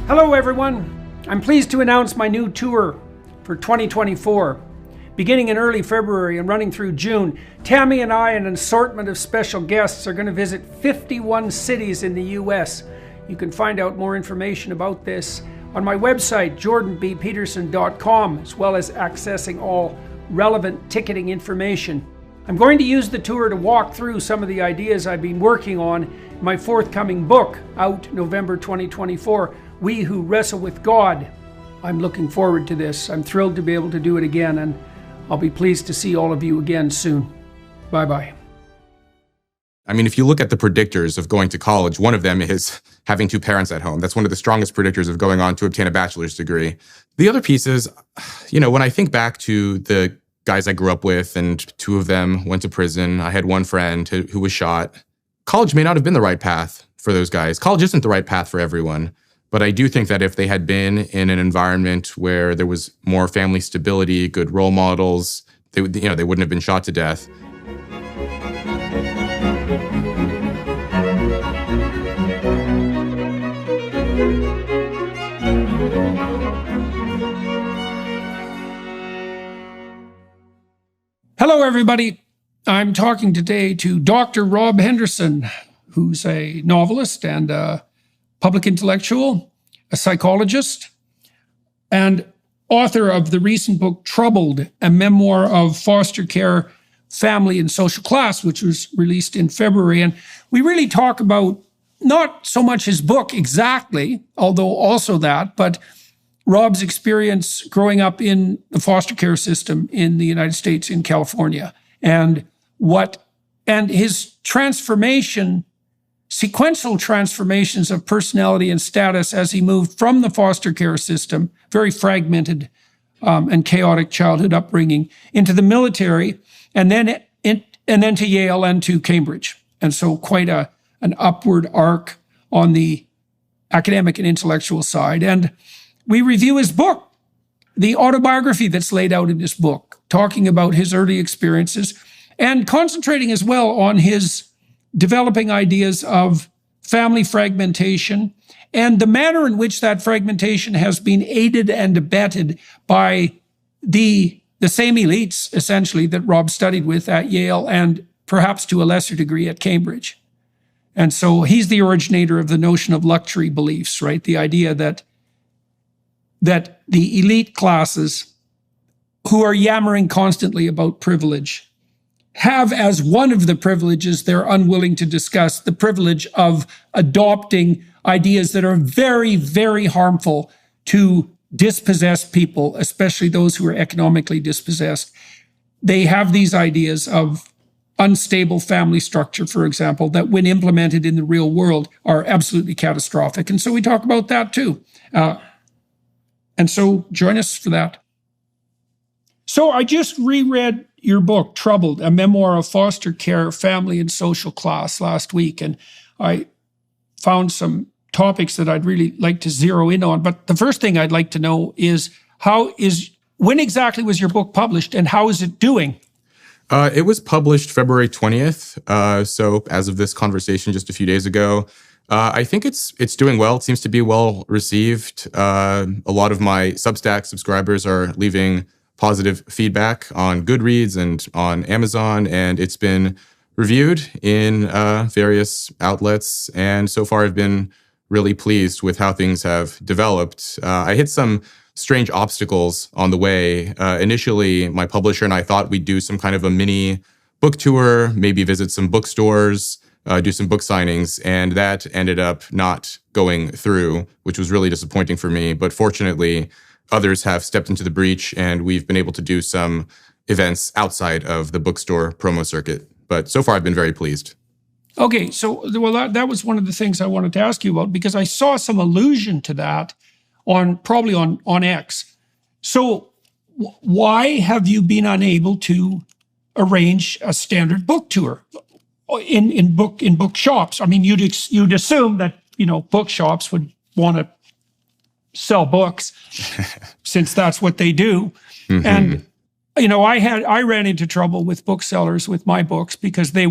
Hello everyone, I'm pleased to announce my new tour for 2024. Beginning in early February and running through June, Tammy and I and an assortment of special guests are going to visit 51 cities in the US. You can find out more information about this on my website, jordanbpeterson.com, as well as accessing all relevant ticketing information. I'm going to use the tour to walk through some of the ideas I've been working on in my forthcoming book, out November 2024, We Who Wrestle with God. I'm looking forward to this. I'm thrilled to be able to do it again, and I'll be pleased to see all of you again soon. Bye-bye. I mean, if you look at the predictors of going to college, one of them is having two parents at home. That's one of the strongest predictors of going on to obtain a bachelor's degree. The other piece is, when I think back to the guys I grew up with, and two of them went to prison. I had one friend who was shot. College may not have been the right path for those guys. College isn't the right path for everyone. But I do think that if they had been in an environment where there was more family stability, good role models, they wouldn't have been shot to death. Hello, everybody. I'm talking today to Dr. Rob Henderson, who's a novelist and a public intellectual, a psychologist, and author of the recent book, Troubled, a memoir of foster care, family, and social class, which was released in February. And we really talk about not so much his book exactly, although also that, but Rob's experience growing up in the foster care system in the United States, in California, and his transformation, sequential transformations of personality and status as he moved from the foster care system, very fragmented and chaotic childhood upbringing, into the military, and then to Yale and to Cambridge. And so quite an upward arc on the academic and intellectual side. And we review his book, the autobiography that's laid out in this book, talking about his early experiences and concentrating as well on his developing ideas of family fragmentation and the manner in which that fragmentation has been aided and abetted by the same elites, essentially, that Rob studied with at Yale and perhaps to a lesser degree at Cambridge. And so he's the originator of the notion of luxury beliefs, right? The idea that the elite classes who are yammering constantly about privilege have as one of the privileges they're unwilling to discuss, the privilege of adopting ideas that are very, very harmful to dispossessed people, especially those who are economically dispossessed. They have these ideas of unstable family structure, for example, that when implemented in the real world are absolutely catastrophic. And so we talk about that too. And so join us for that. So I just reread your book, Troubled, a memoir of foster care, family, and social class last week. And I found some topics that I'd really like to zero in on. But the first thing I'd like to know is when exactly was your book published and how is it doing? It was published February 20th. So as of this conversation just a few days ago, I think it's doing well. It seems to be well received. A lot of my Substack subscribers are leaving positive feedback on Goodreads and on Amazon, and it's been reviewed in various outlets. And so far, I've been really pleased with how things have developed. I hit some strange obstacles on the way. Initially, my publisher and I thought we'd do some kind of a mini book tour, maybe visit some bookstores, do some book signings, and that ended up not going through, which was really disappointing for me. But fortunately, others have stepped into the breach, and we've been able to do some events outside of the bookstore promo circuit. But so far, I've been very pleased. Okay, so that was one of the things I wanted to ask you about, because I saw some allusion to that probably on X. So why have you been unable to arrange a standard book tour in book shops? I mean, you'd assume that bookshops would want to sell books since that's what they do. Mm-hmm. And I ran into trouble with booksellers with my books because they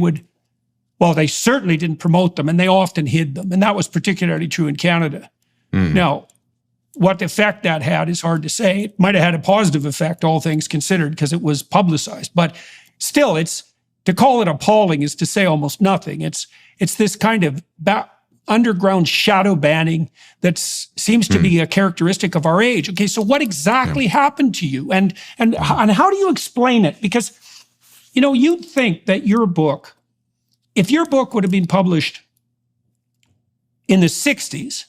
certainly didn't promote them, and they often hid them, and that was particularly true in Canada. Mm. Now, what effect that had is hard to say. It might have had a positive effect, all things considered, because it was publicized. But still, to call it appalling is to say almost nothing. It's this kind of underground shadow banning that seems to be a characteristic of our age. Okay, so what exactly happened to you, and how do you explain it? Because you'd think that if your book would have been published in the 60s,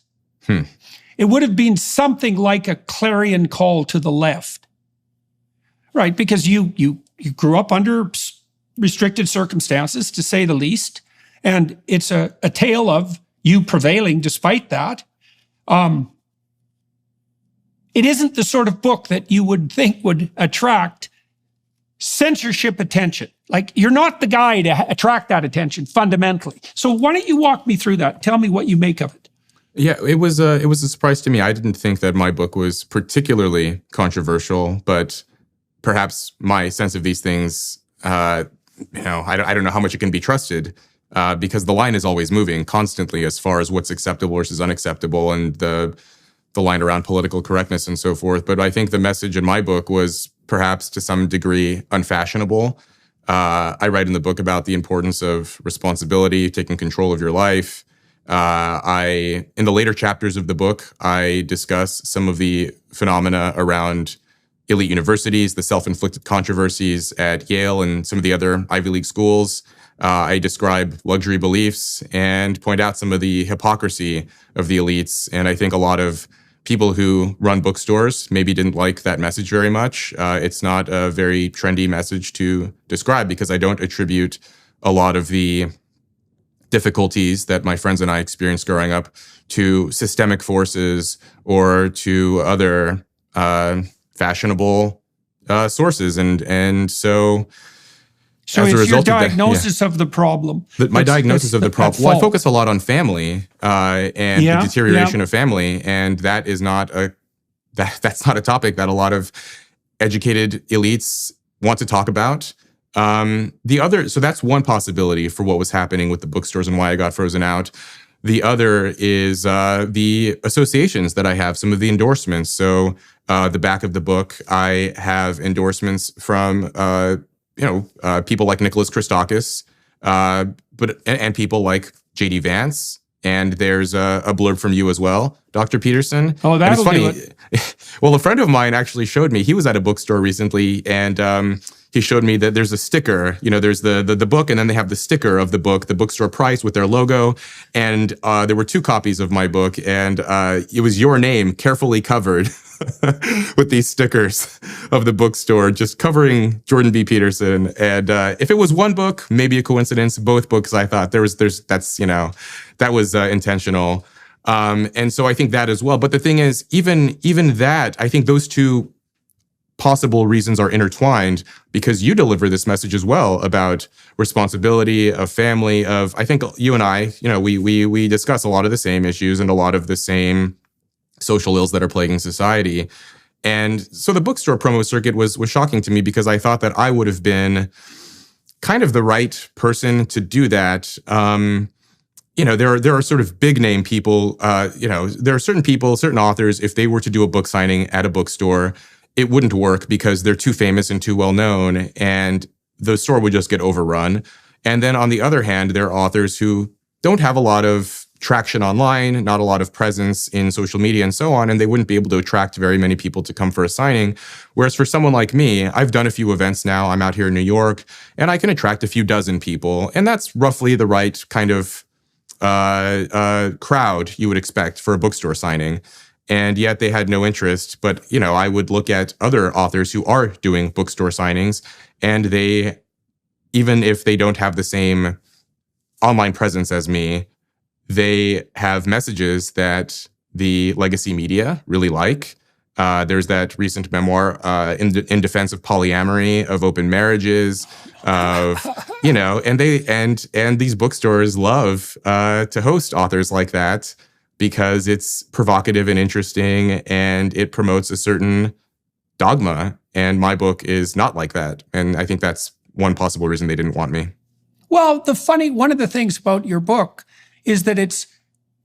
it would have been something like a clarion call to the left, right? Because you grew up under restricted circumstances, to say the least, and it's a tale of you prevailing despite that. It isn't the sort of book that you would think would attract censorship attention. Like, you're not the guy to attract that attention fundamentally. So why don't you walk me through that? Tell me what you make of it. Yeah, it was a surprise to me. I didn't think that my book was particularly controversial, but perhaps my sense of these things, I don't know how much it can be trusted, because the line is always moving constantly as far as what's acceptable versus unacceptable, and the line around political correctness and so forth. But I think the message in my book was perhaps to some degree unfashionable. I write in the book about the importance of responsibility, taking control of your life. In the later chapters of the book, I discuss some of the phenomena around elite universities, the self-inflicted controversies at Yale and some of the other Ivy League schools. I describe luxury beliefs and point out some of the hypocrisy of the elites. And I think a lot of people who run bookstores maybe didn't like that message very much. It's not a very trendy message to describe, because I don't attribute a lot of the difficulties that my friends and I experienced growing up to systemic forces or to other fashionable sources, and so So as a it's your result of that, diagnosis of the problem. my diagnosis of the problem. Well, I focus a lot on family and the deterioration of family, and that is that's not a topic that a lot of educated elites want to talk about. So that's one possibility for what was happening with the bookstores and why I got frozen out. The other is the associations that I have, some of the endorsements. So the back of the book, I have endorsements from people like Nicholas Christakis, and people like J.D. Vance. And there's a blurb from you as well, Dr. Peterson. Oh, that'll do it. Well, a friend of mine actually showed me. He was at a bookstore recently, and he showed me that there's a sticker. There's the book, and then they have the sticker of the book, the bookstore price with their logo. And there were 2 copies of my book, and it was your name carefully covered with these stickers of the bookstore, just covering Jordan B. Peterson. And if it was one book, maybe a coincidence. Both books, I thought that was intentional. And so I think that as well. But the thing is, even that, I think those 2 possible reasons are intertwined, because you deliver this message as well about responsibility, of family, of, I think you and I, we discuss a lot of the same issues and a lot of the same social ills that are plaguing society. And so the bookstore promo circuit was shocking to me, because I thought that I would have been kind of the right person to do that. There are sort of big name people, there are certain people, certain authors, if they were to do a book signing at a bookstore, it wouldn't work because they're too famous and too well known, and the store would just get overrun. And then on the other hand, there are authors who don't have a lot of traction online, not a lot of presence in social media and so on, and they wouldn't be able to attract very many people to come for a signing. Whereas for someone like me, I've done a few events now. I'm out here in New York, and I can attract a few dozen people, and that's roughly the right kind of crowd you would expect for a bookstore signing. And yet they had no interest. But, I would look at other authors who are doing bookstore signings, and they, even if they don't have the same online presence as me, they have messages that the legacy media really like. There's that recent memoir in defense of polyamory, of open marriages, of and these bookstores love to host authors like that, because it's provocative and interesting, and it promotes a certain dogma. And my book is not like that, and I think that's one possible reason they didn't want me. Well, one of the things about your book is that it's,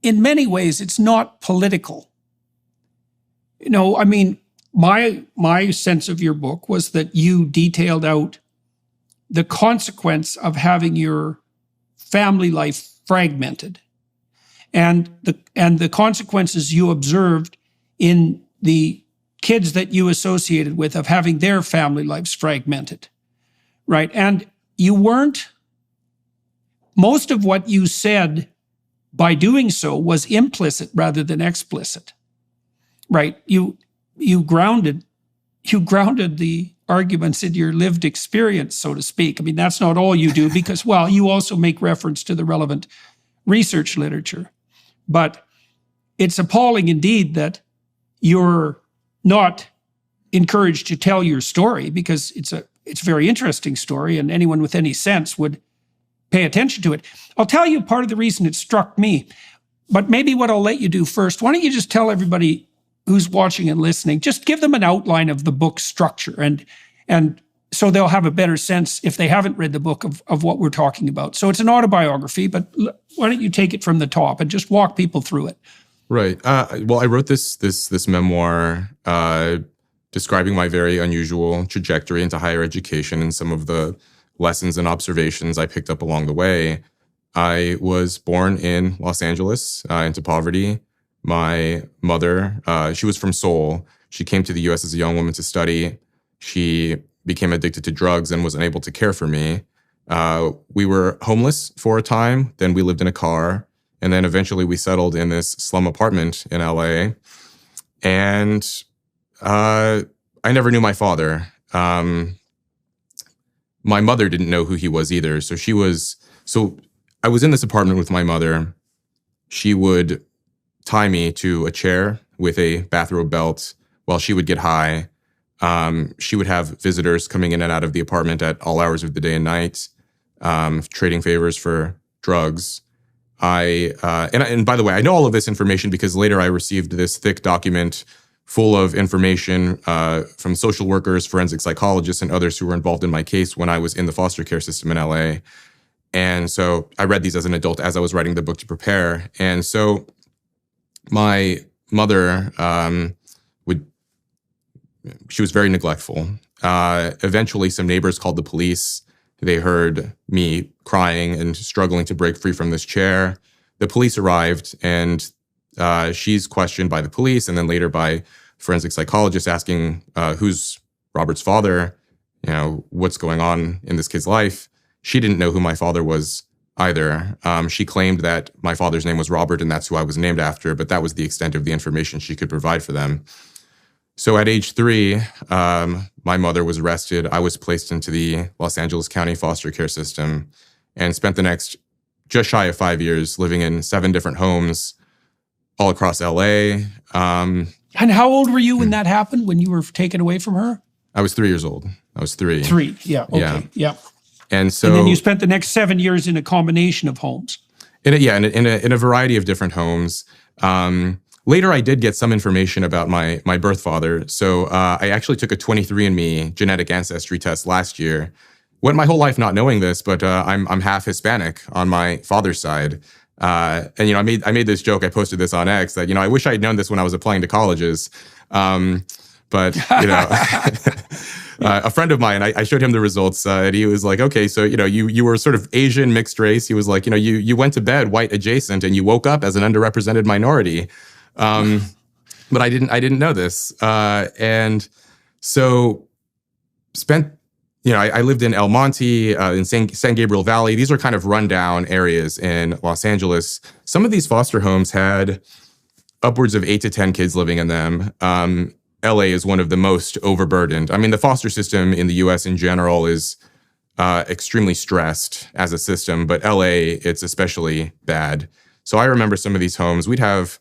in many ways, it's not political. No, I mean, my sense of your book was that you detailed out the consequence of having your family life fragmented, and the consequences you observed in the kids that you associated with of having their family lives fragmented, right? And you weren't, most of what you said by doing so was implicit rather than explicit, right? You grounded the arguments in your lived experience, so to speak. I mean, that's not all you do because, well, you also make reference to the relevant research literature. But it's appalling indeed that you're not encouraged to tell your story, because it's a very interesting story and anyone with any sense would pay attention to it. I'll tell you part of the reason it struck me, but maybe what I'll let you do first, why don't you just tell everybody who's watching and listening, just give them an outline of the book's structure, and so they'll have a better sense, if they haven't read the book, of what we're talking about. So it's an autobiography, but why don't you take it from the top and just walk people through it? Right. Well, I wrote this memoir describing my very unusual trajectory into higher education and some of the lessons and observations I picked up along the way. I was born in Los Angeles into poverty. My mother, she was from Seoul. She came to the U.S. as a young woman to study. She became addicted to drugs and was unable to care for me. We were homeless for a time. Then we lived in a car. And then eventually we settled in this slum apartment in LA. And I never knew my father. My mother didn't know who he was either. So I was in this apartment with my mother. She would tie me to a chair with a bathrobe belt while she would get high. She would have visitors coming in and out of the apartment at all hours of the day and night, trading favors for drugs. And by the way, I know all of this information because later I received this thick document full of information from social workers, forensic psychologists, and others who were involved in my case when I was in the foster care system in LA. And so I read these as an adult as I was writing the book to prepare. And so my mother she was very neglectful. Eventually, some neighbors called the police. They heard me crying and struggling to break free from this chair. The police arrived, and she's questioned by the police and then later by forensic psychologists asking who's Robert's father, what's going on in this kid's life. She didn't know who my father was either. She claimed that my father's name was Robert and that's who I was named after, but that was the extent of the information she could provide for them. So at age 3, my mother was arrested. I was placed into the Los Angeles County foster care system and spent the next just shy of 5 years living in 7 different homes all across LA. And how old were you when that happened, when you were taken away from her? I was 3 years old. I was 3. 3, yeah, okay, yeah. And then you spent the next 7 years in a combination of homes. In a variety of different homes. Later, I did get some information about my birth father. So I actually took a 23andMe genetic ancestry test last year. Went my whole life not knowing this, but I'm half Hispanic on my father's side. And I made this joke. I posted this on X that I wish I had known this when I was applying to colleges. But a friend of mine, I showed him the results, and he was like, "Okay, so you were sort of Asian mixed race." He was like, "You went to bed white adjacent, and you woke up as an underrepresented minority." But I didn't know this. And so spent, I lived in El Monte, in San Gabriel Valley. These are kind of rundown areas in Los Angeles. Some of these foster homes had upwards of 8 to 10 kids living in them. LA is one of the most overburdened. I mean, the foster system in the US in general is extremely stressed as a system, but LA, it's especially bad. So I remember some of these homes, we'd have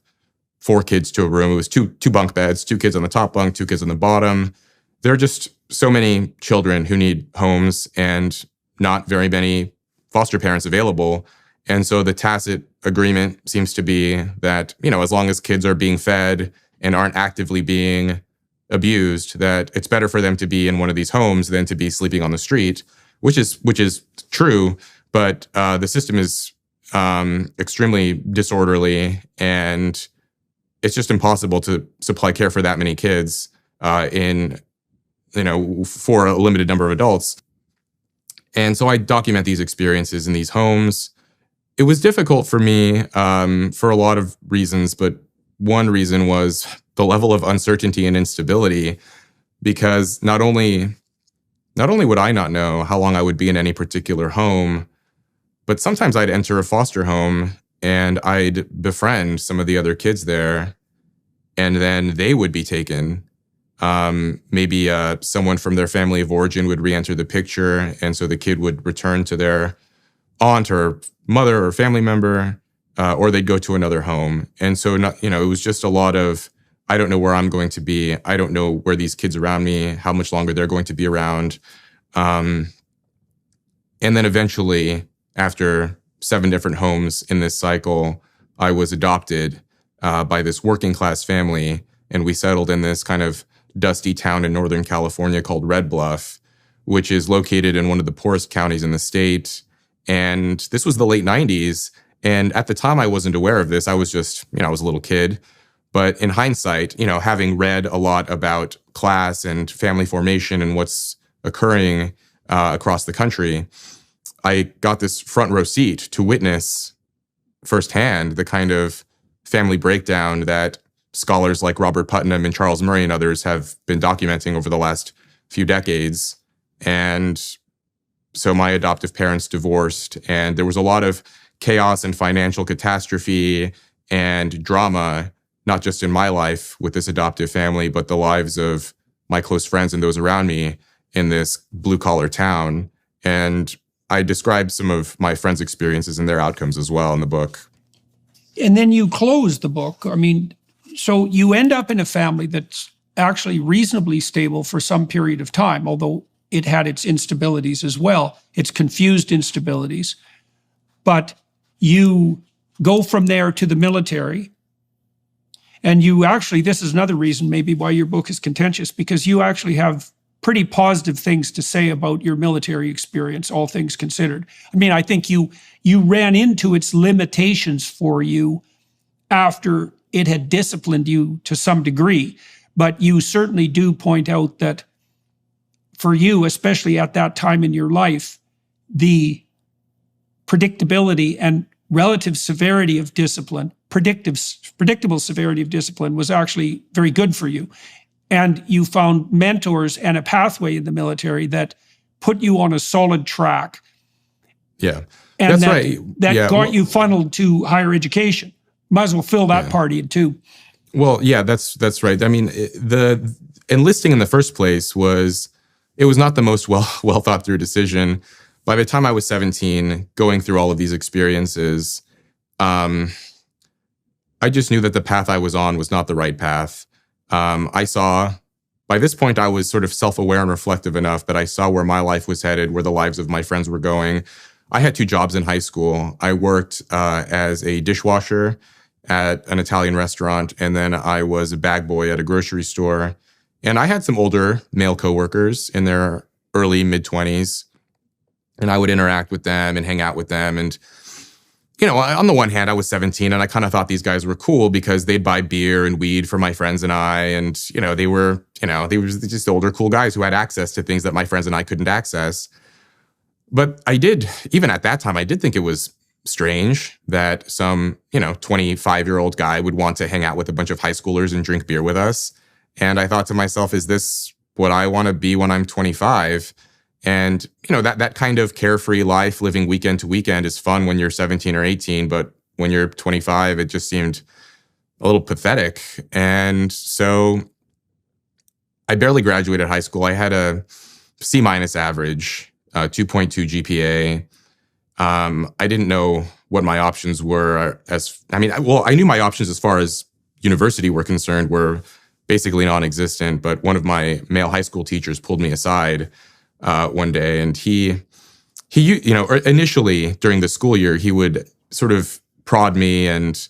4 kids to a room. It was two bunk beds, 2 kids on the top bunk, 2 kids on the bottom. There are just so many children who need homes and not very many foster parents available. And so the tacit agreement seems to be that, as long as kids are being fed and aren't actively being abused, that it's better for them to be in one of these homes than to be sleeping on the street, which is true. But the system is extremely disorderly, and it's just impossible to supply care for that many kids for a limited number of adults. And so I document these experiences in these homes. It was difficult for me for a lot of reasons, but one reason was the level of uncertainty and instability, because not only would I not know how long I would be in any particular home, but sometimes I'd enter a foster home and I'd befriend some of the other kids there, and then they would be taken. Maybe someone from their family of origin would re-enter the picture, and so the kid would return to their aunt or mother or family member, or they'd go to another home. And so, it was just a lot of, I don't know where I'm going to be. I don't know where these kids around me, how much longer they're going to be around. And then eventually, after 7 different homes in this cycle, I was adopted by this working class family, and we settled in this kind of dusty town in Northern California called Red Bluff, which is located in one of the poorest counties in the state. And this was the late 90s. And at the time, I wasn't aware of this. I was just, I was a little kid. But in hindsight, having read a lot about class and family formation and what's occurring across the country, I got this front row seat to witness firsthand the kind of family breakdown that scholars like Robert Putnam and Charles Murray and others have been documenting over the last few decades. And so my adoptive parents divorced, and there was a lot of chaos and financial catastrophe and drama, not just in my life with this adoptive family, but the lives of my close friends and those around me in this blue-collar town. And I describe some of my friends' experiences and their outcomes as well in the book. And then you close the book. So you end up in a family that's actually reasonably stable for some period of time, although it had its instabilities as well, its confused instabilities. But you go from there to the military. And you actually, this is another reason maybe why your book is contentious, because you actually have pretty positive things to say about your military experience, all things considered. I think you ran into its limitations for you after it had disciplined you to some degree. But you certainly do point out that for you, especially at that time in your life, the predictability and relative severity of discipline, predictable severity of discipline was actually very good for you. And you found mentors and a pathway in the military that put you on a solid track. Yeah, and that's right. That got you funneled to higher education. Might as well fill that part in too. Well, yeah, that's right. The enlisting in the first place was not the most well thought through decision. By the time I was 17, going through all of these experiences, I just knew that the path I was on was not the right path. I saw, by this point, I was sort of self-aware and reflective enough that I saw where my life was headed, where the lives of my friends were going. I had 2 jobs in high school. I worked as a dishwasher at an Italian restaurant, and then I was a bag boy at a grocery store. And I had some older male coworkers in their early, mid-20s, and I would interact with them and hang out with them. And, on the one hand, I was 17, and I kind of thought these guys were cool because they'd buy beer and weed for my friends and I, and, they were just older, cool guys who had access to things that my friends and I couldn't access. But even at that time, I did think it was strange that some, 25-year-old guy would want to hang out with a bunch of high schoolers and drink beer with us. And I thought to myself, is this what I want to be when I'm 25? And, that kind of carefree life, living weekend to weekend, is fun when you're 17 or 18. But when you're 25, it just seemed a little pathetic. And so I barely graduated high school. I had a C- average, 2.2 GPA. I didn't know what my options were I knew my options as far as university were concerned were basically non-existent, but one of my male high school teachers pulled me aside one day, and he initially during the school year, he would sort of prod me and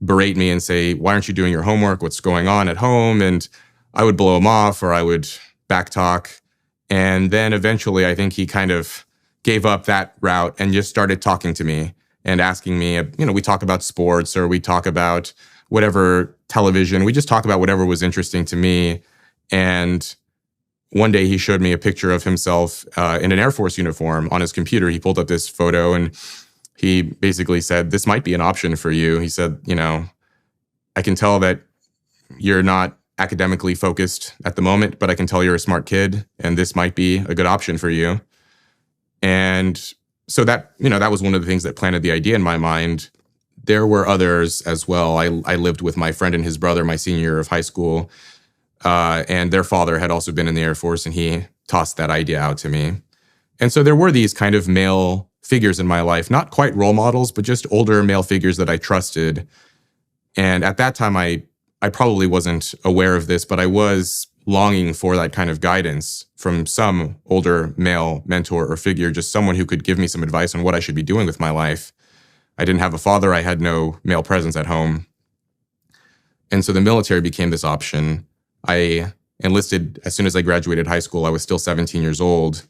berate me and say, why aren't you doing your homework? What's going on at home? And I would blow him off, or I would backtalk. And then eventually, I think he kind of gave up that route and just started talking to me and asking me, we talk about sports, or we talk about whatever television. We just talk about whatever was interesting to me. And one day he showed me a picture of himself in an Air Force uniform on his computer. He pulled up this photo and he basically said, this might be an option for you. He said, I can tell that you're not academically focused at the moment, but I can tell you're a smart kid and this might be a good option for you. And so that was one of the things that planted the idea in my mind. There were others as well. I lived with my friend and his brother my senior year of high school, and their father had also been in the Air Force, and he tossed that idea out to me. And so there were these kind of male figures in my life, not quite role models, but just older male figures that I trusted. And at that time, I probably wasn't aware of this, but I was longing for that kind of guidance from some older male mentor or figure, just someone who could give me some advice on what I should be doing with my life. I didn't have a father. I had no male presence at home. And so the military became this option. I enlisted as soon as I graduated high school. I was still 17 years old.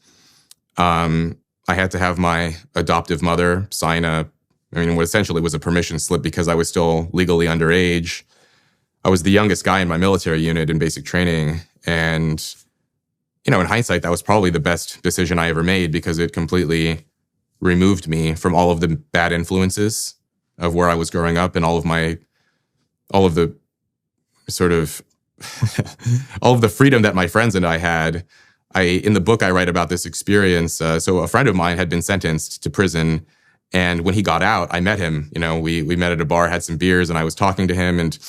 I had to have my adoptive mother sign what essentially was a permission slip because I was still legally underage. I was the youngest guy in my military unit in basic training. And, in hindsight, that was probably the best decision I ever made because it completely removed me from all of the bad influences of where I was growing up and all of the sort of, all of the freedom that my friends and I had. In the book, I write about this experience. So a friend of mine had been sentenced to prison. And when he got out, I met him. We met at a bar, had some beers, and I was talking to him. And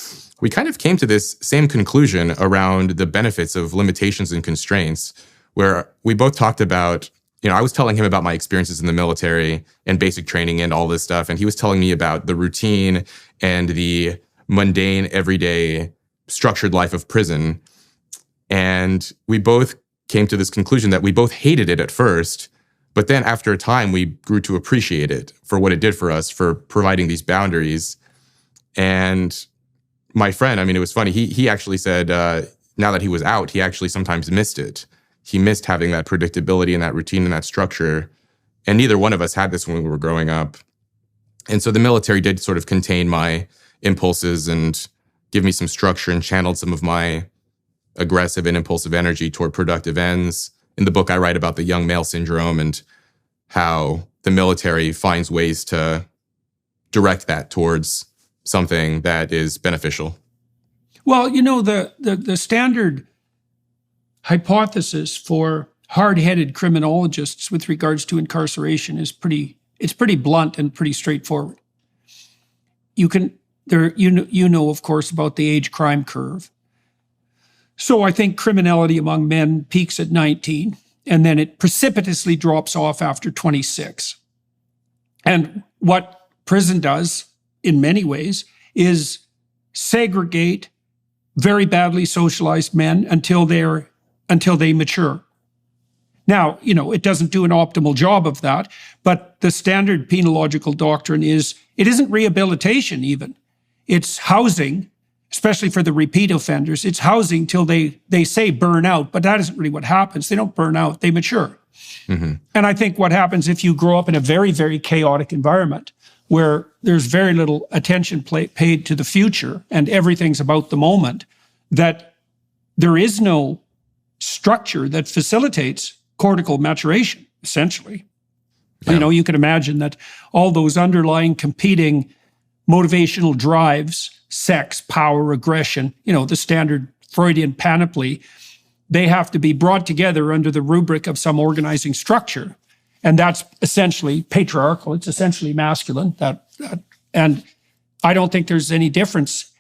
we kind of came to this same conclusion around the benefits of limitations and constraints, where we both talked about, I was telling him about my experiences in the military and basic training and all this stuff. And he was telling me about the routine and the mundane, everyday, structured life of prison. And we both came to this conclusion that we both hated it at first, but then after a time, we grew to appreciate it for what it did for us, for providing these boundaries. And my friend, it was funny. He actually said, now that he was out, he actually sometimes missed it. He missed having that predictability and that routine and that structure. And neither one of us had this when we were growing up. And so the military did sort of contain my impulses and give me some structure and channeled some of my aggressive and impulsive energy toward productive ends. In the book, I write about the young male syndrome and how the military finds ways to direct that towards something that is beneficial. Well, the standard hypothesis for hard-headed criminologists with regards to incarceration is pretty blunt and pretty straightforward. Of course, about the age crime curve. So I think criminality among men peaks at 19, and then it precipitously drops off after 26. And what prison does, in many ways, is segregate very badly socialized men until they mature. Now, it doesn't do an optimal job of that, but the standard penological doctrine is it isn't rehabilitation even. It's housing, especially for the repeat offenders. It's housing till they say burn out, but that isn't really what happens. They don't burn out, they mature. Mm-hmm. And I think what happens if you grow up in a very, very chaotic environment where there's very little attention paid to the future and everything's about the moment, that there is no structure that facilitates cortical maturation, essentially. Yeah. You can imagine that all those underlying competing motivational drives, sex, power, aggression, the standard Freudian panoply, they have to be brought together under the rubric of some organizing structure. And that's essentially patriarchal. It's essentially masculine. And I don't think there's any difference.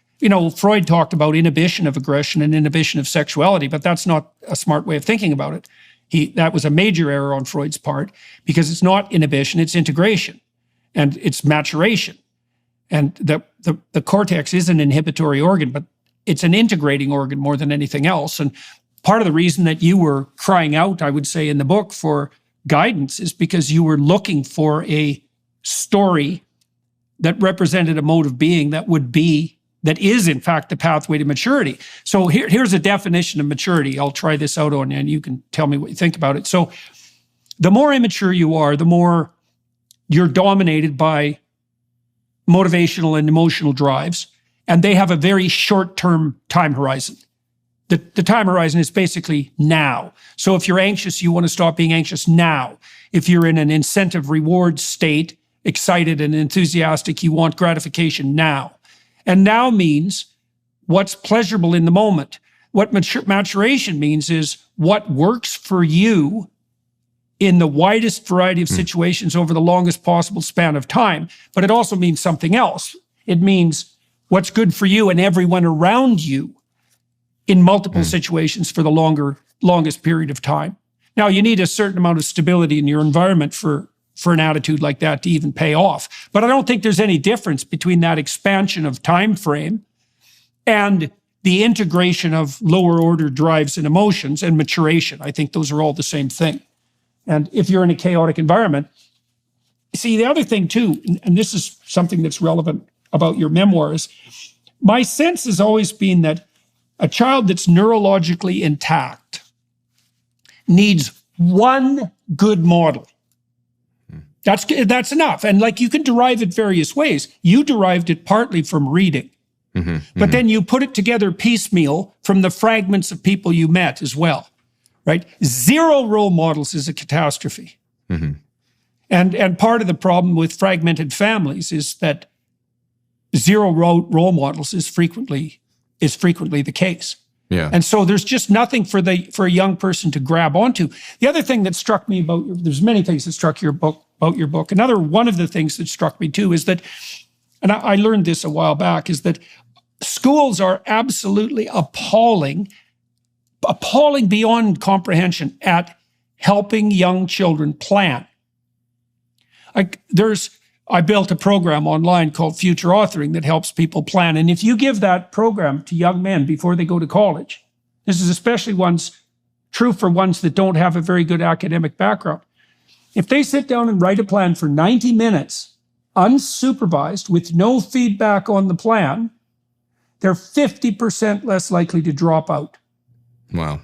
Freud talked about inhibition of aggression and inhibition of sexuality, but that's not a smart way of thinking about it. That was a major error on Freud's part because it's not inhibition, it's integration and it's maturation. And the cortex is an inhibitory organ, but it's an integrating organ more than anything else. And part of the reason that you were crying out, I would say, in the book for guidance is because you were looking for a story that represented a mode of being that is in fact the pathway to maturity. So here's a definition of maturity. I'll try this out on you and you can tell me what you think about it. So the more immature you are, the more you're dominated by motivational and emotional drives. and they have a very short-term time horizon. The time horizon is basically now. So if you're anxious, you want to stop being anxious now. If you're in an incentive reward state, excited and enthusiastic, you want gratification now. And now means what's pleasurable in the moment. What maturation means is what works for you in the widest variety of situations over the longest possible span of time. But it also means something else. It means what's good for you and everyone around you in multiple situations for the longest period of time. Now, you need a certain amount of stability in your environment for an attitude like that to even pay off. But I don't think there's any difference between that expansion of time frame and the integration of lower order drives and emotions and maturation. I think those are all the same thing. And if you're in a chaotic environment, see, the other thing too, and this is something that's relevant about your memoirs, my sense has always been that a child that's neurologically intact needs one good model. That's enough. And like, you can derive it various ways. You derived it partly from reading, but then you put it together piecemeal from the fragments of people you met as well, right? Zero role models is a catastrophe. And part of the problem with fragmented families is that zero role models is frequently the case. Yeah. And so there's just nothing for a young person to grab onto. The other thing that struck me there's many things that struck about your book. Another one of the things that struck me too is that, and I learned this a while back, is that schools are absolutely appalling beyond comprehension at helping young children plan. I built a program online called Future Authoring that helps people plan. And if you give that program to young men before they go to college, this is especially true for ones that don't have a very good academic background. If they sit down and write a plan for 90 minutes, unsupervised, with no feedback on the plan, they're 50% less likely to drop out. Wow.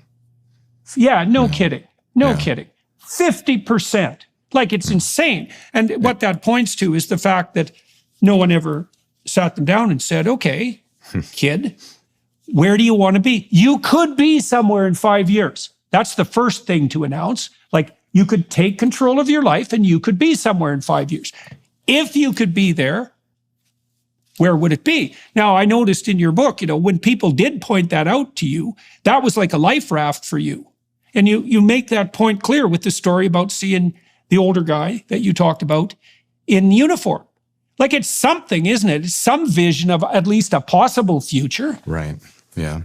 Yeah, no kidding. No kidding. 50%. Like, it's insane. And what that points to is the fact that no one ever sat them down and said, okay, kid, where do you want to be? You could be somewhere in 5 years. That's the first thing to announce. Like, you could take control of your life and you could be somewhere in 5 years. If you could be there, where would it be? Now, I noticed in your book, when people did point that out to you, that was like a life raft for you. And you make that point clear with the story about seeing the older guy that you talked about in uniform. Like, it's something, isn't it? It's some vision of at least a possible future. Right. Yeah.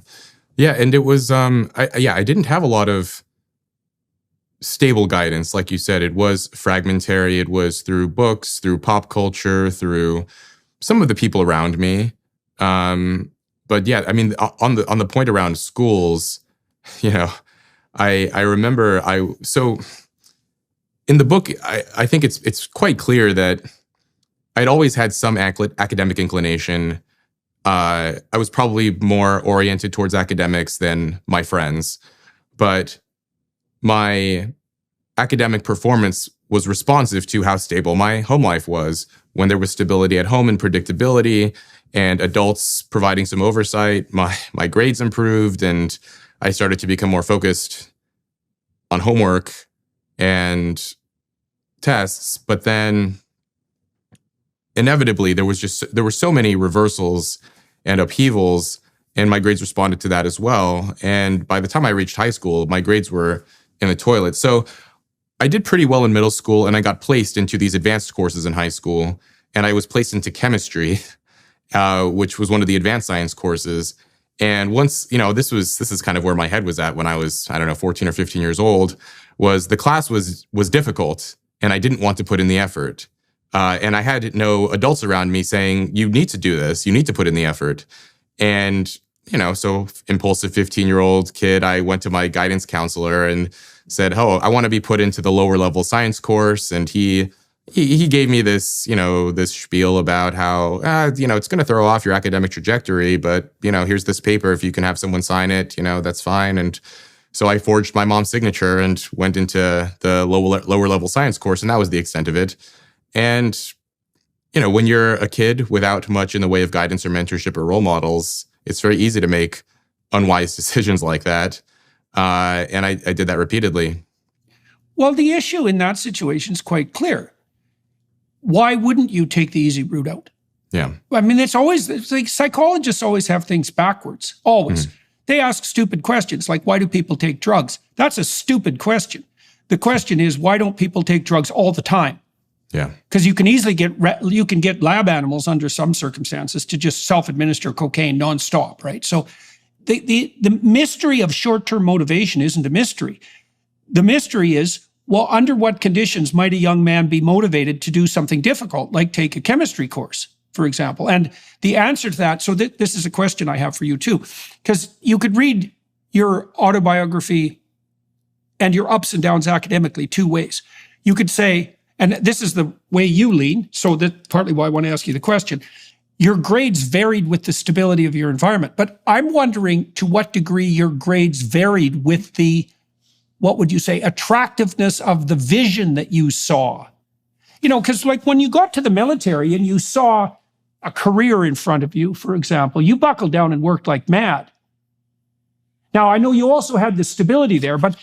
Yeah. And it was, I didn't have a lot of stable guidance. Like you said, it was fragmentary. It was through books, through pop culture, through some of the people around me. But yeah, I mean, on the point around schools, I remember so in the book, I think it's quite clear that I'd always had some academic inclination. I was probably more oriented towards academics than my friends, but my academic performance was responsive to how stable my home life was. When there was stability at home and predictability and adults providing some oversight, my grades improved and I started to become more focused on homework and tests. But then inevitably there were so many reversals and upheavals, and my grades responded to that as well. And by the time I reached high school, my grades were in the toilet. So I did pretty well in middle school, and I got placed into these advanced courses in high school, and I was placed into chemistry, which was one of the advanced science courses. And once, this is kind of where my head was at when I was, 14 or 15 years old, was the class was difficult, and I didn't want to put in the effort. And I had no adults around me saying, you need to do this, you need to put in the effort. And, so impulsive 15-year-old kid, I went to my guidance counselor and said, oh, I want to be put into the lower level science course. And he gave me this, this spiel about how, it's going to throw off your academic trajectory, but, here's this paper. If you can have someone sign it, that's fine. And so I forged my mom's signature and went into the lower level science course. And that was the extent of it. And, when you're a kid without much in the way of guidance or mentorship or role models, it's very easy to make unwise decisions like that. And I did that repeatedly. Well, the issue in that situation is quite clear. Why wouldn't you take the easy route out? Yeah. I mean, it's like psychologists always have things backwards, always. They ask stupid questions like, why do people take drugs? That's a stupid question. The question is, why don't people take drugs all the time? Yeah. Because you can easily get lab animals under some circumstances to just self-administer cocaine nonstop, right? So the mystery of short-term motivation isn't a mystery. The mystery is, well, under what conditions might a young man be motivated to do something difficult, like take a chemistry course, for example? And the answer to that, so this is a question I have for you too, because you could read your autobiography and your ups and downs academically two ways. You could say, and this is the way you lean, so that's partly why I want to ask you the question, your grades varied with the stability of your environment. But I'm wondering to what degree your grades varied with the, what would you say, attractiveness of the vision that you saw. Because like when you got to the military and you saw a career in front of you, for example, you buckled down and worked like mad. Now, I know you also had the stability there, but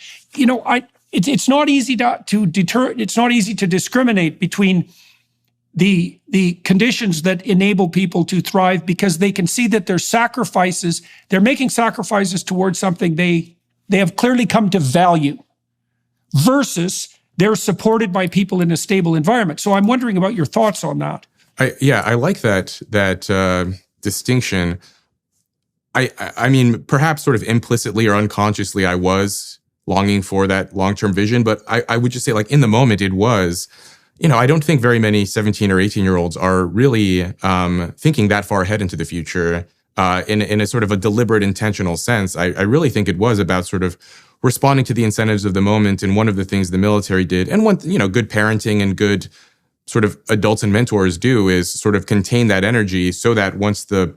it's not easy it's not easy to discriminate between the conditions that enable people to thrive, because they can see that they're making sacrifices towards something they have clearly come to value, versus they're supported by people in a stable environment. So I'm wondering about your thoughts on that. I like that distinction. I mean, perhaps sort of implicitly or unconsciously, I was longing for that long-term vision, but I would just say, like, in the moment, it was, I don't think very many 17 or 18-year-olds are really thinking that far ahead into the future in a sort of a deliberate, intentional sense. I really think it was about sort of responding to the incentives of the moment. And one of the things the military did, and one, good parenting and good sort of adults and mentors do, is sort of contain that energy so that once the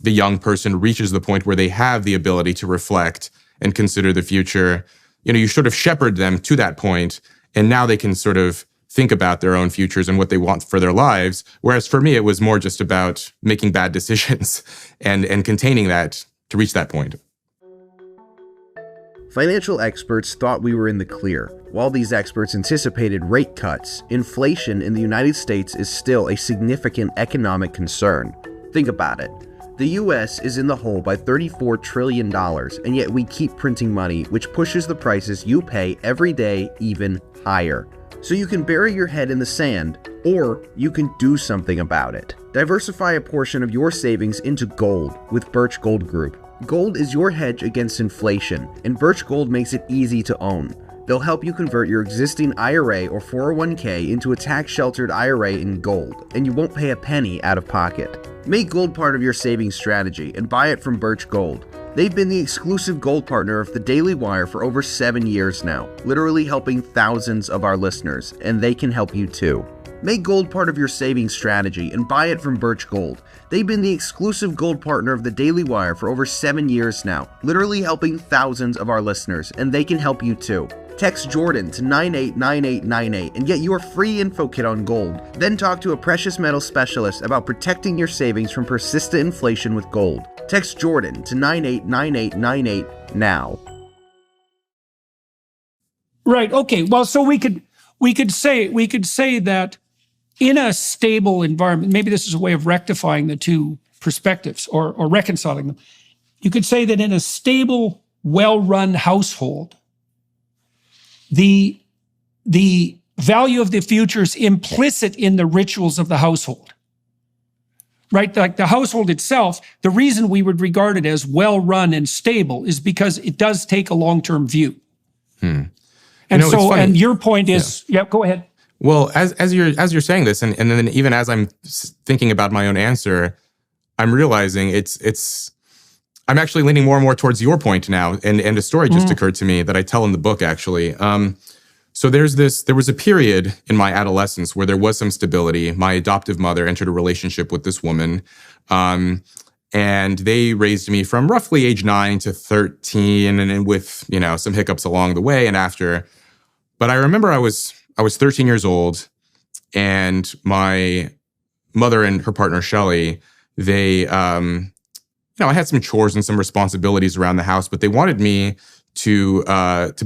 young person reaches the point where they have the ability to reflect and consider the future, you sort of shepherd them to that point, and now they can sort of think about their own futures and what they want for their lives. Whereas for me, it was more just about making bad decisions and containing that to reach that point. Financial experts thought we were in the clear. While these experts anticipated rate cuts, inflation in the United States is still a significant economic concern. Think about it. The US is in the hole by $34 trillion, and yet we keep printing money, which pushes the prices you pay every day even higher. So you can bury your head in the sand, or you can do something about it. Diversify a portion of your savings into gold with Birch Gold Group. Gold is your hedge against inflation, and Birch Gold makes it easy to own. They'll help you convert your existing IRA or 401k into a tax-sheltered IRA in gold, and you won't pay a penny out of pocket. Make gold part of your savings strategy and buy it from Birch Gold. They've been the exclusive gold partner of the Daily Wire for over 7 years now, literally helping thousands of our listeners, and they can help you too. Make gold part of your savings strategy and buy it from Birch Gold. They've been the exclusive gold partner of the Daily Wire for over 7 years now, literally helping thousands of our listeners, and they can help you too. Text Jordan to 989898 and get your free info kit on gold. Then talk to a precious metal specialist about protecting your savings from persistent inflation with gold. Text Jordan to 989898 now. Right. Okay. Well, so we could say that in a stable environment, maybe this is a way of rectifying the two perspectives or reconciling them. You could say that in a stable, well-run household, the value of the future is implicit in the rituals of the household, right? Like the household itself, the reason we would regard it as well-run and stable is because it does take a long-term view. And and your point is, yeah, go ahead. Well, as you're saying this, and then even as I'm thinking about my own answer, I'm realizing I'm actually leaning more and more towards your point now, and a story just occurred to me that I tell in the book, actually. So there was a period in my adolescence where there was some stability. My adoptive mother entered a relationship with this woman, and they raised me from roughly age 9 to 13, and with some hiccups along the way and after. But I remember I was 13 years old, and my mother and her partner, Shelley, they, I had some chores and some responsibilities around the house, but they wanted me to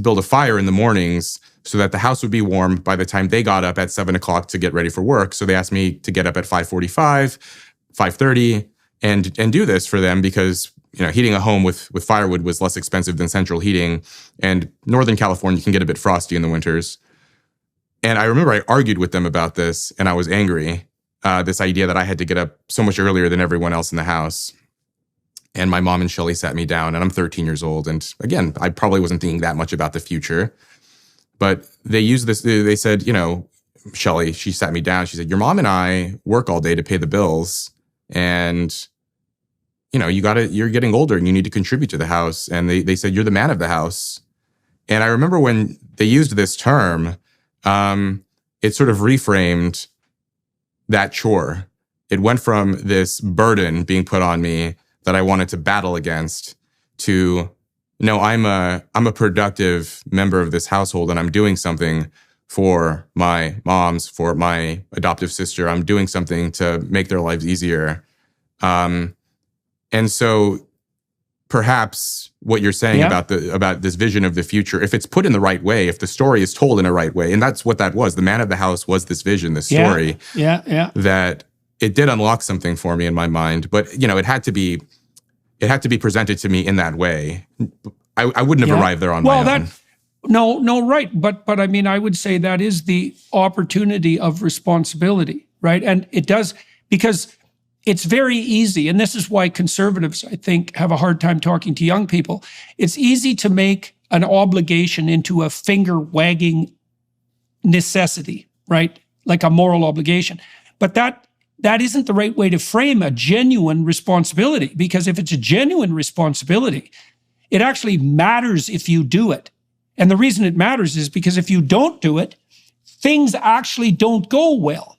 build a fire in the mornings so that the house would be warm by the time they got up at 7 o'clock to get ready for work. So they asked me to get up at 5:45, 5:30 and do this for them because, heating a home with firewood was less expensive than central heating. And Northern California can get a bit frosty in the winters. And I remember I argued with them about this and I was angry. This idea that I had to get up so much earlier than everyone else in the house. And my mom and Shelley sat me down, and I'm 13 years old. And again, I probably wasn't thinking that much about the future. But they used this, they said, Shelley, she sat me down. She said, your mom and I work all day to pay the bills. And, you're getting older and you need to contribute to the house. And they said, you're the man of the house. And I remember when they used this term, it sort of reframed that chore. It went from this burden being put on me that I wanted to battle against to, no, I'm a productive member of this household and I'm doing something for my moms, for my adoptive sister. I'm doing something to make their lives easier. And so perhaps what you're saying about this vision of the future, if it's put in the right way, if the story is told in a right way, and that's what that was, the man of the house was this vision, this story, that it did unlock something for me in my mind, but it had to be presented to me in that way. I wouldn't have arrived there on my own. No, right. But I mean, I would say that is the opportunity of responsibility, right? And it does, because it's very easy, and this is why conservatives, I think, have a hard time talking to young people. It's easy to make an obligation into a finger-wagging necessity, right? Like a moral obligation. But that isn't the right way to frame a genuine responsibility, because if it's a genuine responsibility, it actually matters if you do it. And the reason it matters is because if you don't do it, things actually don't go well.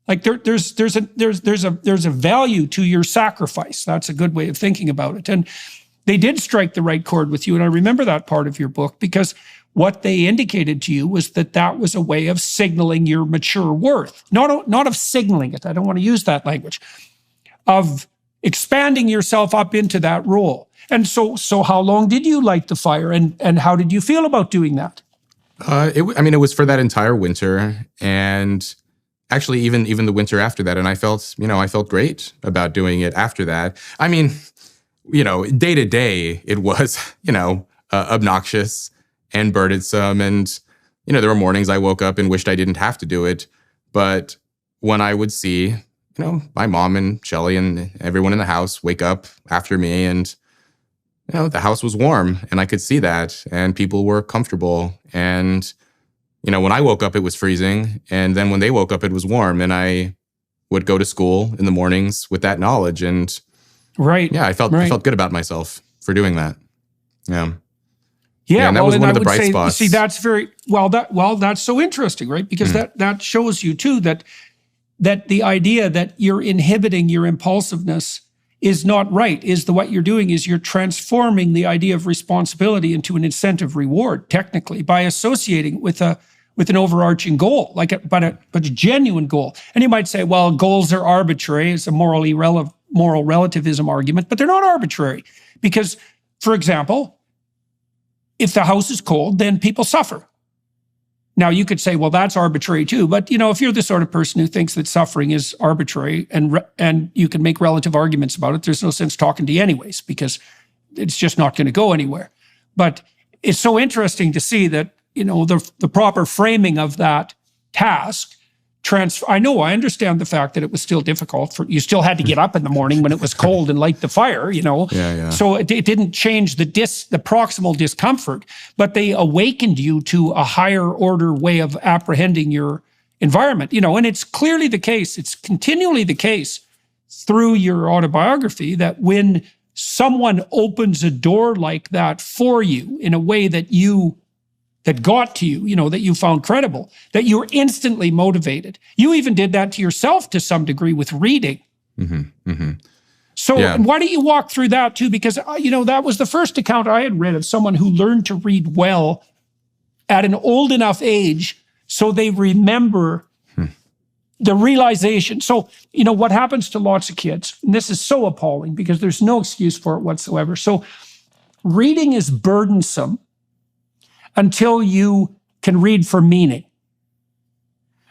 Like there's a value to your sacrifice. That's a good way of thinking about it. And they did strike the right chord with you. And I remember that part of your book because what they indicated to you was that was a way of signaling your mature worth, not of signaling it. I don't want to use that language, of expanding yourself up into that role. And so how long did you light the fire, and how did you feel about doing that? It was for that entire winter, and actually even the winter after that. And I felt great about doing it after that. I mean, day to day, it was, obnoxious and burdensome. And, there were mornings I woke up and wished I didn't have to do it. But when I would see, my mom and Shelley and everyone in the house wake up after me, and, the house was warm and I could see that, and people were comfortable. And, when I woke up, it was freezing. And then when they woke up, it was warm. And I would go to school in the mornings with that knowledge. And I felt good about myself for doing that. Yeah, and that was one of the bright spots. See, that's very that's so interesting, right? Because that shows you too that the idea that you're inhibiting your impulsiveness is not right. What you're doing is you're transforming the idea of responsibility into an incentive reward, technically, by associating with an overarching goal, but a genuine goal. And you might say, well, goals are arbitrary. It's a moral relativism argument, but they're not arbitrary because, for example, if the house is cold, then people suffer. Now, you could say, well, that's arbitrary too. But, if you're the sort of person who thinks that suffering is arbitrary and you can make relative arguments about it, there's no sense talking to you anyways, because it's just not going to go anywhere. But it's so interesting to see that, the proper framing of that task I understand the fact that it was still difficult. You still had to get up in the morning when it was cold and light the fire, Yeah. So it didn't change the proximal discomfort, but they awakened you to a higher order way of apprehending your environment, and it's clearly the case. It's continually the case through your autobiography that when someone opens a door like that for you in a way that got to you, that you found credible, that you're instantly motivated. You even did that to yourself to some degree with reading. Mm-hmm, mm-hmm. So why don't you walk through that too? Because, that was the first account I had read of someone who learned to read well at an old enough age so they remember the realization. So, what happens to lots of kids, and this is so appalling because there's no excuse for it whatsoever. So reading is burdensome until you can read for meaning,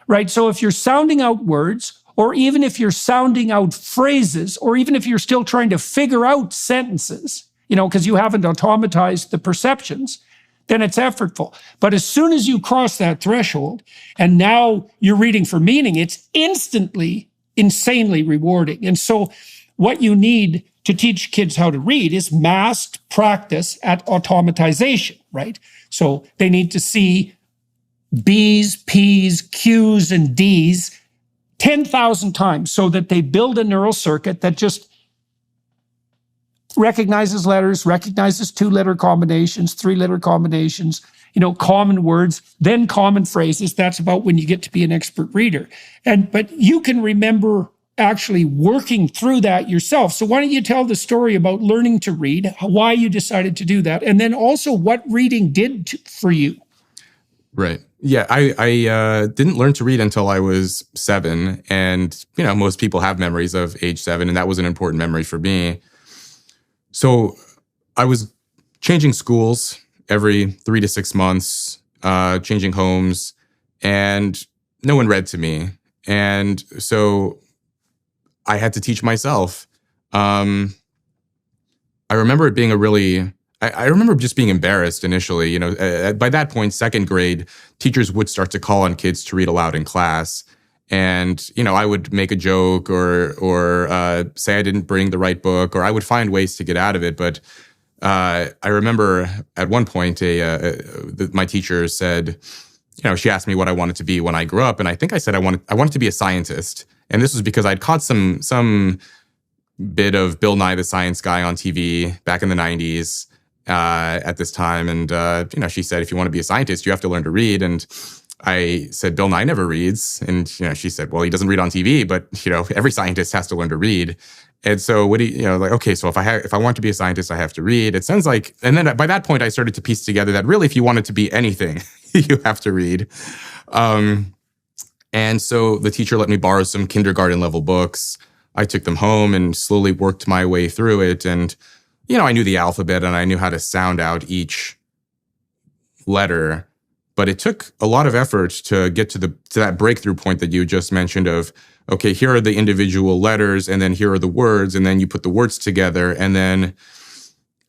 right? So if you're sounding out words, or even if you're sounding out phrases, or even if you're still trying to figure out sentences, because you haven't automatized the perceptions, then it's effortful. But as soon as you cross that threshold, and now you're reading for meaning, it's instantly, insanely rewarding. And so what you need to teach kids how to read is massed practice at automatization, right? So they need to see B's, P's, Q's, and D's 10,000 times so that they build a neural circuit that just recognizes letters, recognizes 2-letter combinations, 3-letter combinations, common words, then common phrases. That's about when you get to be an expert reader. But you can remember actually working through that yourself. So why don't you tell the story about learning to read, why you decided to do that, and then also what reading did for you. Right. Yeah, I didn't learn to read until I was 7. And, most people have memories of age 7, and that was an important memory for me. So I was changing schools every 3 to 6 months, changing homes, and no one read to me. And so I had to teach myself. I remember it being I remember just being embarrassed initially. By that point, 2nd grade, teachers would start to call on kids to read aloud in class. And, I would make a joke or say I didn't bring the right book, or I would find ways to get out of it. But I remember at one point, my teacher said, she asked me what I wanted to be when I grew up. And I think I said I wanted to be a scientist. And this was because I'd caught some bit of Bill Nye the Science Guy on TV back in the 90s at this time. And, she said, if you want to be a scientist, you have to learn to read. And I said, Bill Nye never reads. And, she said, well, he doesn't read on TV, but, every scientist has to learn to read. And so okay, so if I want to be a scientist, I have to read. It sounds like, and then by that point, I started to piece together that really, if you wanted to be anything, you have to read. And so the teacher let me borrow some kindergarten level books. I took them home and slowly worked my way through it. And, I knew the alphabet and I knew how to sound out each letter. But it took a lot of effort to get to that breakthrough point that you just mentioned of, okay, here are the individual letters, and then here are the words, and then you put the words together. And then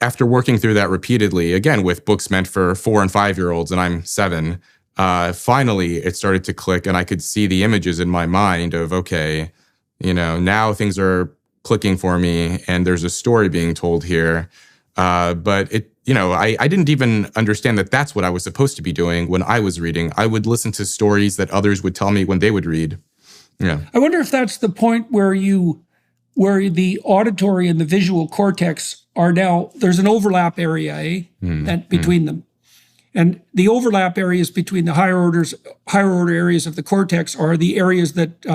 after working through that repeatedly, again, with books meant for 4 and 5-year-olds, and I'm 7, finally it started to click, and I could see the images in my mind of, okay, now things are clicking for me, and there's a story being told here. But I didn't even understand that that's what I was supposed to be doing when I was reading. I would listen to stories that others would tell me when they would read. Yeah. I wonder if that's the point where the auditory and the visual cortex are now, there's an overlap area, between them. And the overlap areas between the higher order areas of the cortex are the areas that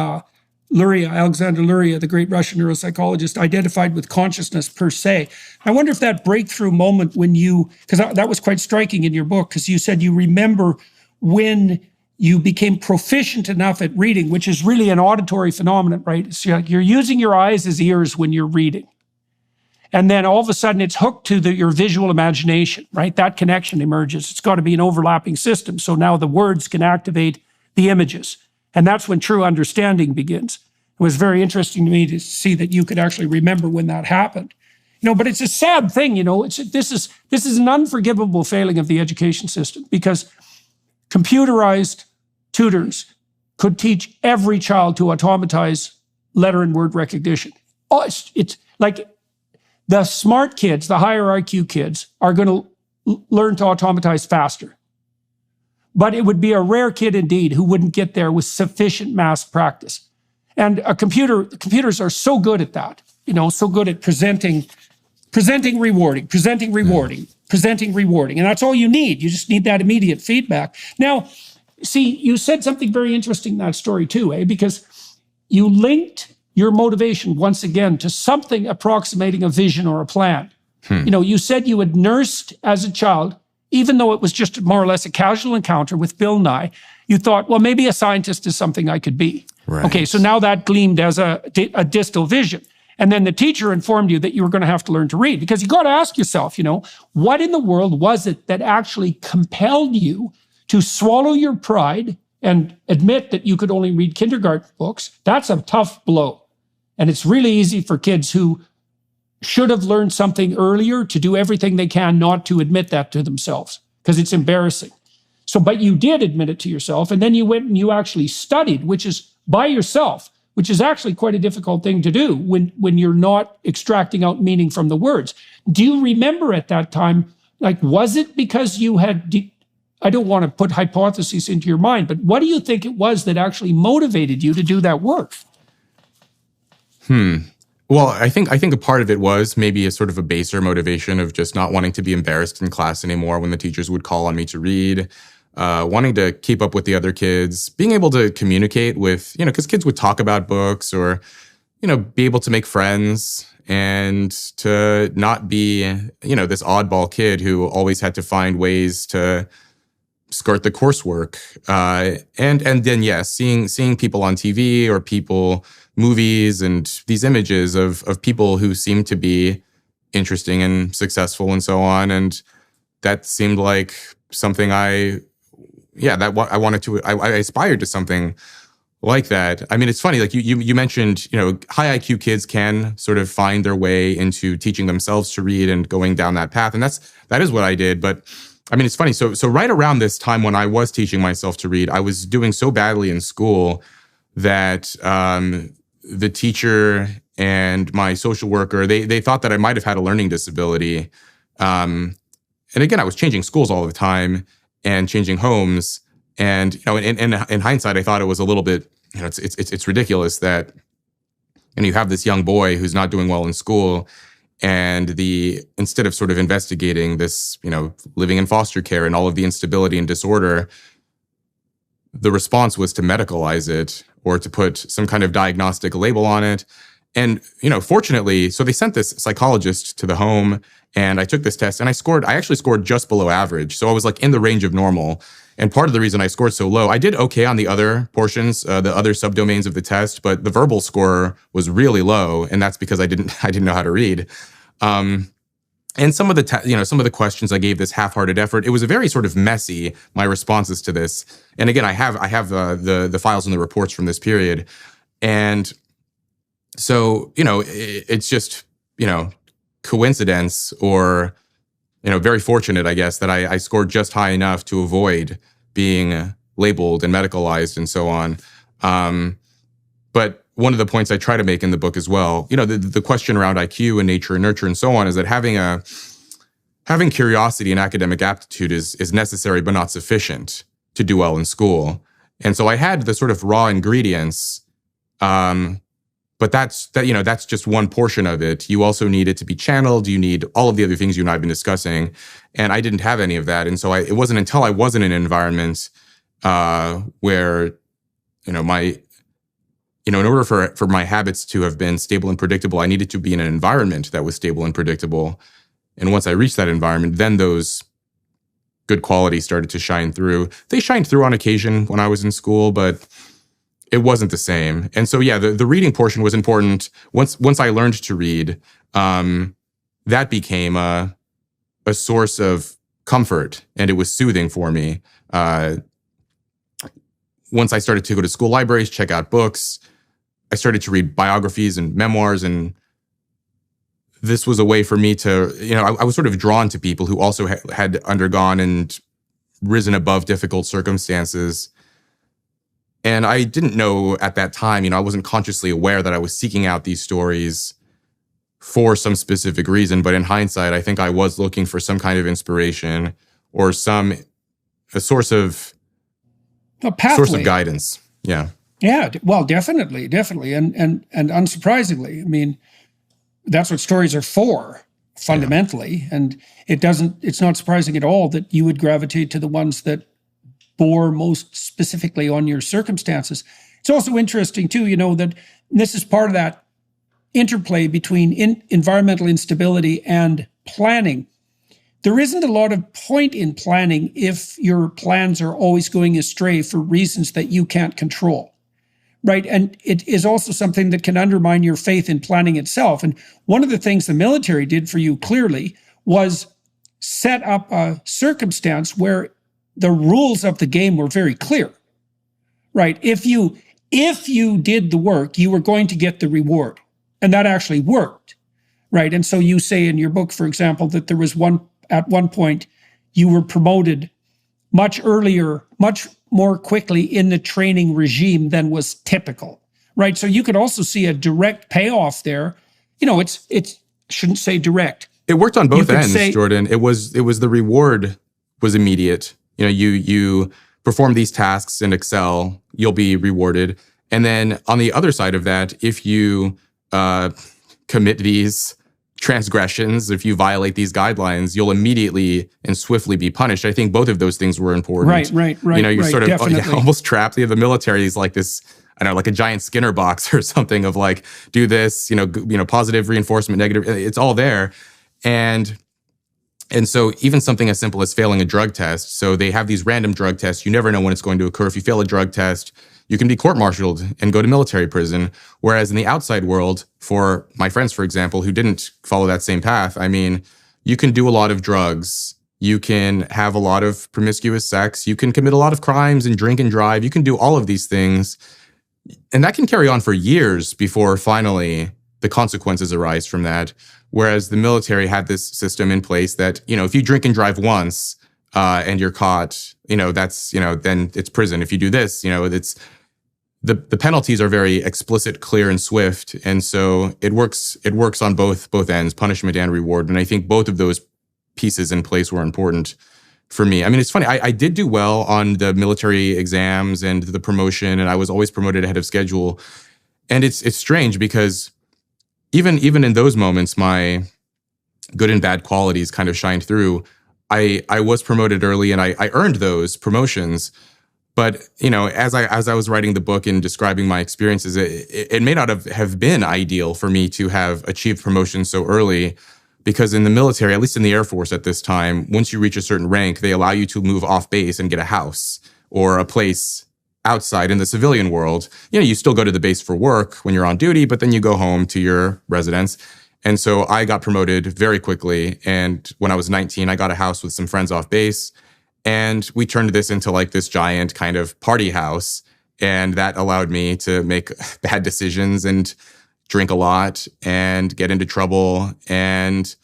Alexander Luria, the great Russian neuropsychologist, identified with consciousness per se. I wonder if that breakthrough moment when because that was quite striking in your book, because you said you remember when you became proficient enough at reading, which is really an auditory phenomenon, right? So you're using your eyes as ears when you're reading. And then all of a sudden it's hooked to your visual imagination, right? That connection emerges. It's got to be an overlapping system. So now the words can activate the images. And that's when true understanding begins. It was very interesting to me to see that you could actually remember when that happened. But it's a sad thing, this is an unforgivable failing of the education system, because computerized tutors could teach every child to automatize letter and word recognition. Oh, it's like the smart kids, the higher IQ kids, are going to learn to automatize faster. But it would be a rare kid indeed who wouldn't get there with sufficient mass practice. And computers are so good at that, so good at presenting rewarding. And that's all you need. You just need that immediate feedback. Now, see, you said something very interesting in that story too, because you linked your motivation once again to something approximating a vision or a plan. You said you had nursed as a child, even though it was just more or less a casual encounter with Bill Nye, you thought, well, maybe a scientist is something I could be. Right. Okay, so now that gleamed as a distal vision. And then the teacher informed you that you were going to have to learn to read, because you got to ask yourself, what in the world was it that actually compelled you to swallow your pride and admit that you could only read kindergarten books? That's a tough blow. And it's really easy for kids who should have learned something earlier to do everything they can not to admit that to themselves, because it's embarrassing. So, but you did admit it to yourself, and then you went and you actually studied, which is by yourself, which is actually quite a difficult thing to do when you're not extracting out meaning from the words. Do you remember at that time, was it because you had, I don't want to put hypotheses into your mind, but what do you think it was that actually motivated you to do that work? Well, I think a part of it was maybe a sort of a baser motivation of just not wanting to be embarrassed in class anymore when the teachers would call on me to read. Wanting to keep up with the other kids, being able to communicate with, because kids would talk about books or, be able to make friends and to not be, this oddball kid who always had to find ways to skirt the coursework. And then, yes, seeing people on TV or movies and these images of people who seem to be interesting and successful and so on. And that seemed like something I aspired to something like that. I mean, it's funny, like you mentioned, high IQ kids can sort of find their way into teaching themselves to read and going down that path. And that is what I did. But I mean, it's funny. So right around this time when I was teaching myself to read, I was doing so badly in school that the teacher and my social worker, they thought that I might have had a learning disability. And again, I was changing schools all the time and changing homes. And, in hindsight, I thought it was a little bit, it's ridiculous that, you have this young boy who's not doing well in school, and instead of sort of investigating this, living in foster care and all of the instability and disorder, the response was to medicalize it or to put some kind of diagnostic label on it. And, fortunately, so they sent this psychologist to the home, and I took this test and I actually scored just below average. So I was in the range of normal. And part of the reason I scored so low, I did okay on the other portions, the other subdomains of the test, but the verbal score was really low. And that's because I didn't know how to read. And some of the questions I gave this half-hearted effort. It was a very sort of messy, my responses to this. And again, I have the files and the reports from this period. And so, it's just, coincidence or, very fortunate, I guess, that I scored just high enough to avoid being labeled and medicalized and so on. But one of the points I try to make in the book as well, the question around IQ and nature and nurture and so on is that having curiosity and academic aptitude is necessary but not sufficient to do well in school. And so I had the sort of raw ingredients, but that's just one portion of it. You also need it to be channeled. You need all of the other things you and I have been discussing. And I didn't have any of that. And so it wasn't until I was in an environment where, in order for my habits to have been stable and predictable, I needed to be in an environment that was stable and predictable. And once I reached that environment, then those good qualities started to shine through. They shined through on occasion when I was in school, but it wasn't the same. And so, yeah, the reading portion was important. Once I learned to read, that became a source of comfort, and it was soothing for me. Once I started to go to school libraries, check out books, I started to read biographies and memoirs, and this was a way for me to, I was sort of drawn to people who also had undergone and risen above difficult circumstances. And I didn't know at that time, I wasn't consciously aware that I was seeking out these stories for some specific reason. But in hindsight, I think I was looking for some kind of inspiration or a source of guidance. Yeah. Yeah. Well, definitely. And unsurprisingly, I mean, that's what stories are for fundamentally. Yeah. And it's not surprising at all that you would gravitate to the ones that bore most specifically on your circumstances. It's also interesting too, that this is part of that interplay between environmental instability and planning. There isn't a lot of point in planning if your plans are always going astray for reasons that you can't control, right? And it is also something that can undermine your faith in planning itself. And one of the things the military did for you clearly was set up a circumstance where the rules of the game were very clear, right? If you did the work, you were going to get the reward. And that actually worked, right? And so you say in your book, for example, that there was at one point, you were promoted much earlier, much more quickly in the training regime than was typical, right? So you could also see a direct payoff there. It shouldn't say direct. It worked on both ends, Jordan. It was the reward was immediate. You perform these tasks in Excel, you'll be rewarded. And then on the other side of that, if you commit these transgressions, if you violate these guidelines, you'll immediately and swiftly be punished. I think both of those things were important. Right. You're sort of definitely. almost trapped. The military is like this, I don't know, like a giant Skinner box or something of like, do this, positive reinforcement, negative, it's all there. And so even something as simple as failing a drug test. So they have these random drug tests. You never know when it's going to occur. If you fail a drug test, you can be court-martialed and go to military prison. Whereas in the outside world, for my friends, for example, who didn't follow that same path, I mean, you can do a lot of drugs. You can have a lot of promiscuous sex. You can commit a lot of crimes and drink and drive. You can do all of these things. And that can carry on for years before finally the consequences arise from that. Whereas the military had this system in place that, if you drink and drive once and you're caught, that's, then it's prison. If you do this, it's the penalties are very explicit, clear, and swift. And so it works on both ends, punishment and reward. And I think both of those pieces in place were important for me. I mean, it's funny. I did do well on the military exams and the promotion, and I was always promoted ahead of schedule. And it's strange because even in those moments, my good and bad qualities kind of shined through. I was promoted early and I earned those promotions. But, as I was writing the book and describing my experiences, it may not have been ideal for me to have achieved promotion so early, because in the military, at least in the Air Force at this time, once you reach a certain rank, they allow you to move off base and get a house or a place outside in the civilian world. You still go to the base for work when you're on duty, but then you go home to your residence. And so I got promoted very quickly. And when I was 19, I got a house with some friends off base. And we turned this into like this giant kind of party house. And that allowed me to make bad decisions and drink a lot and get into trouble. And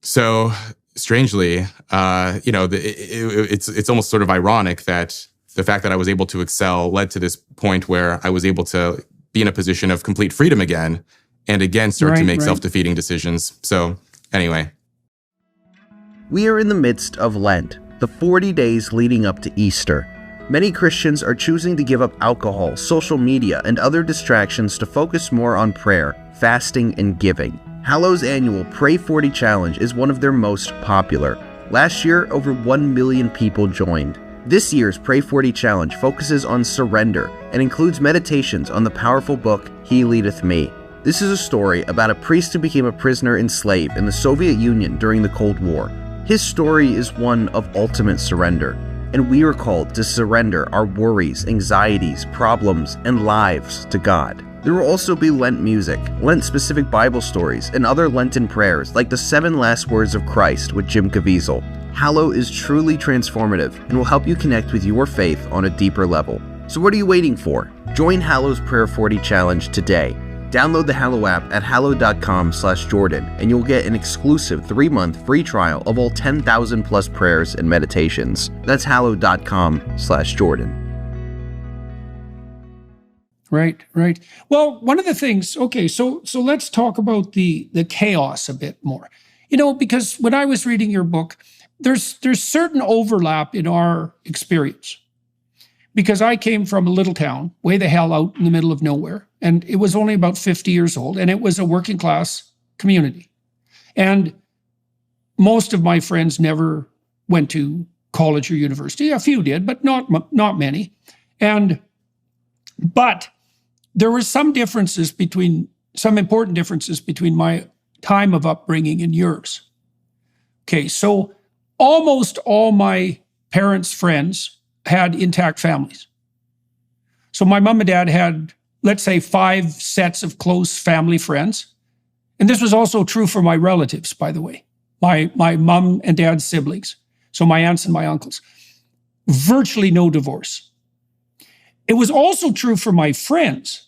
so strangely, it's almost sort of ironic that the fact that I was able to excel led to this point where I was able to be in a position of complete freedom again and again start to make self-defeating decisions. So anyway. We are in the midst of Lent, the 40 days leading up to Easter. Many Christians are choosing to give up alcohol, social media, and other distractions to focus more on prayer, fasting, and giving. Hallow's annual Pray 40 Challenge is one of their most popular. Last year, over 1 million people joined. This year's Pray 40 Challenge focuses on surrender and includes meditations on the powerful book, He Leadeth Me. This is a story about a priest who became a prisoner and slave in the Soviet Union during the Cold War. His story is one of ultimate surrender, and we are called to surrender our worries, anxieties, problems, and lives to God. There will also be Lent music, Lent-specific Bible stories, and other Lenten prayers like the 7 Last Words of Christ with Jim Caviezel. Hallow is truly transformative and will help you connect with your faith on a deeper level. So what are you waiting for? Join Hallow's Prayer 40 Challenge today. Download the Hallow app at hallow.com/Jordan and you'll get an exclusive 3-month free trial of all 10,000 plus prayers and meditations. That's hallow.com/Jordan. Right. Well, one of the things, okay, so let's talk about the chaos a bit more. Because when I was reading your book, there's certain overlap in our experience. Because I came from a little town, way the hell out in the middle of nowhere, and it was only about 50 years old, and it was a working class community. And most of my friends never went to college or university. A few did, but not many. But there were some important differences between my time of upbringing and yours. Okay, so almost all my parents' friends had intact families. So my mom and dad had, let's say, 5 sets of close family friends. And this was also true for my relatives, by the way, my mom and dad's siblings. So my aunts and my uncles. Virtually no divorce. It was also true for my friends.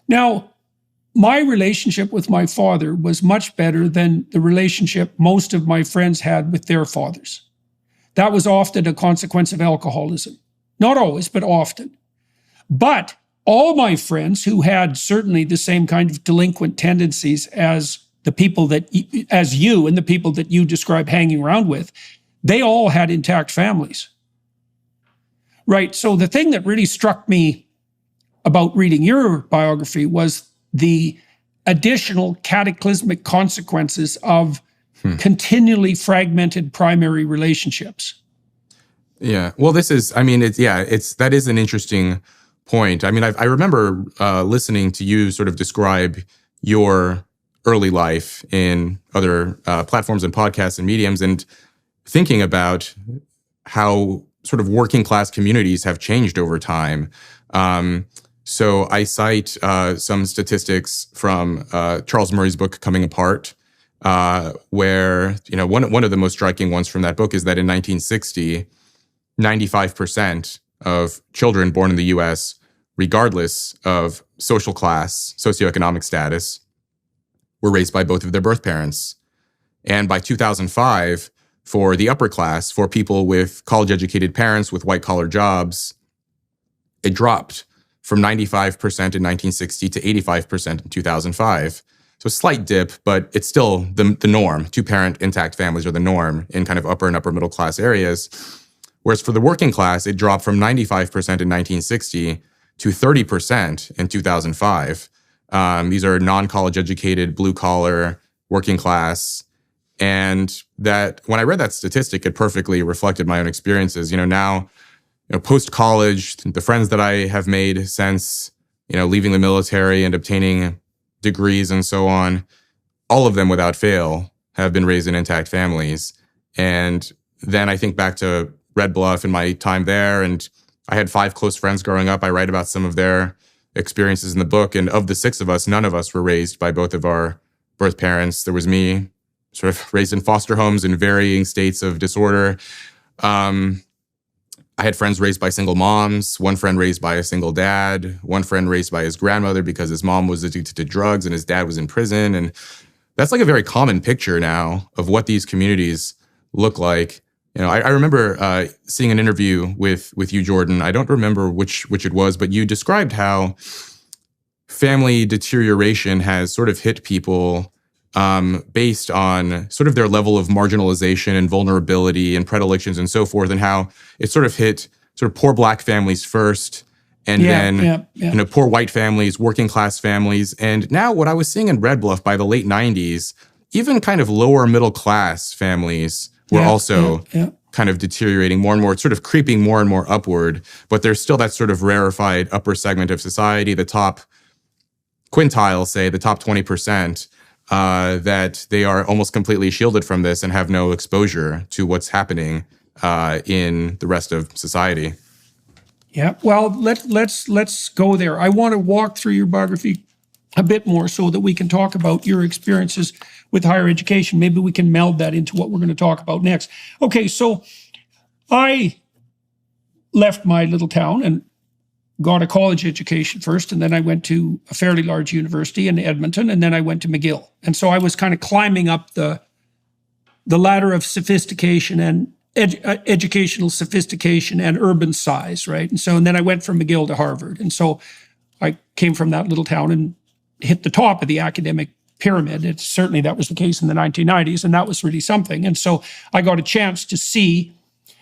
Now, my relationship with my father was much better than the relationship most of my friends had with their fathers. That was often a consequence of alcoholism. Not always, but often. But all my friends who had certainly the same kind of delinquent tendencies as the people that, as you and the people that you describe hanging around with, they all had intact families. Right. So the thing that really struck me about reading your biography was the additional cataclysmic consequences of continually fragmented primary relationships. Yeah. Well, that is an interesting point. I mean, I remember listening to you sort of describe your early life in other platforms and podcasts and mediums, and thinking about how sort of working class communities have changed over time. So I cite some statistics from Charles Murray's book, Coming Apart, where, one of the most striking ones from that book is that in 1960, 95% of children born in the US, regardless of social class, socioeconomic status, were raised by both of their birth parents. And by 2005, for the upper class, for people with college-educated parents with white-collar jobs, it dropped from 95% in 1960 to 85% in 2005. So a slight dip, but it's still the norm. 2-parent intact families are the norm in kind of upper and upper middle class areas. Whereas for the working class, it dropped from 95% in 1960 to 30% in 2005. These are non-college educated, blue-collar, working class. And that when I read that statistic, it perfectly reflected my own experiences. Now, post-college, the friends that I have made since, leaving the military and obtaining degrees and so on, all of them without fail have been raised in intact families. And then I think back to Red Bluff and my time there, and I had 5 close friends growing up. I write about some of their experiences in the book. And of the 6 of us, none of us were raised by both of our birth parents. There was me, sort of raised in foster homes in varying states of disorder. I had friends raised by single moms, one friend raised by a single dad, one friend raised by his grandmother because his mom was addicted to drugs and his dad was in prison. And that's like a very common picture now of what these communities look like. I remember seeing an interview with you, Jordan. I don't remember which it was, but you described how family deterioration has sort of hit people based on sort of their level of marginalization and vulnerability and predilections and so forth, and how it sort of hit sort of poor Black families first, and then poor white families, working class families. And now what I was seeing in Red Bluff by the late 90s, even kind of lower middle class families were also kind of deteriorating more and more, sort of creeping more and more upward. But there's still that sort of rarefied upper segment of society, the top quintile, say, the top 20%, that they are almost completely shielded from this and have no exposure to what's happening in the rest of society. Yeah, well, let's go there. I want to walk through your biography a bit more so that we can talk about your experiences with higher education. Maybe we can meld that into what we're going to talk about next. Okay, so I left my little town and got a college education first, and then I went to a fairly large university in Edmonton, and then I went to McGill. And so I was kind of climbing up the ladder of sophistication and educational sophistication and urban size, right? And then I went from McGill to Harvard. And so I came from that little town and hit the top of the academic pyramid. Certainly that was the case in the 1990s, and that was really something. And so I got a chance to see.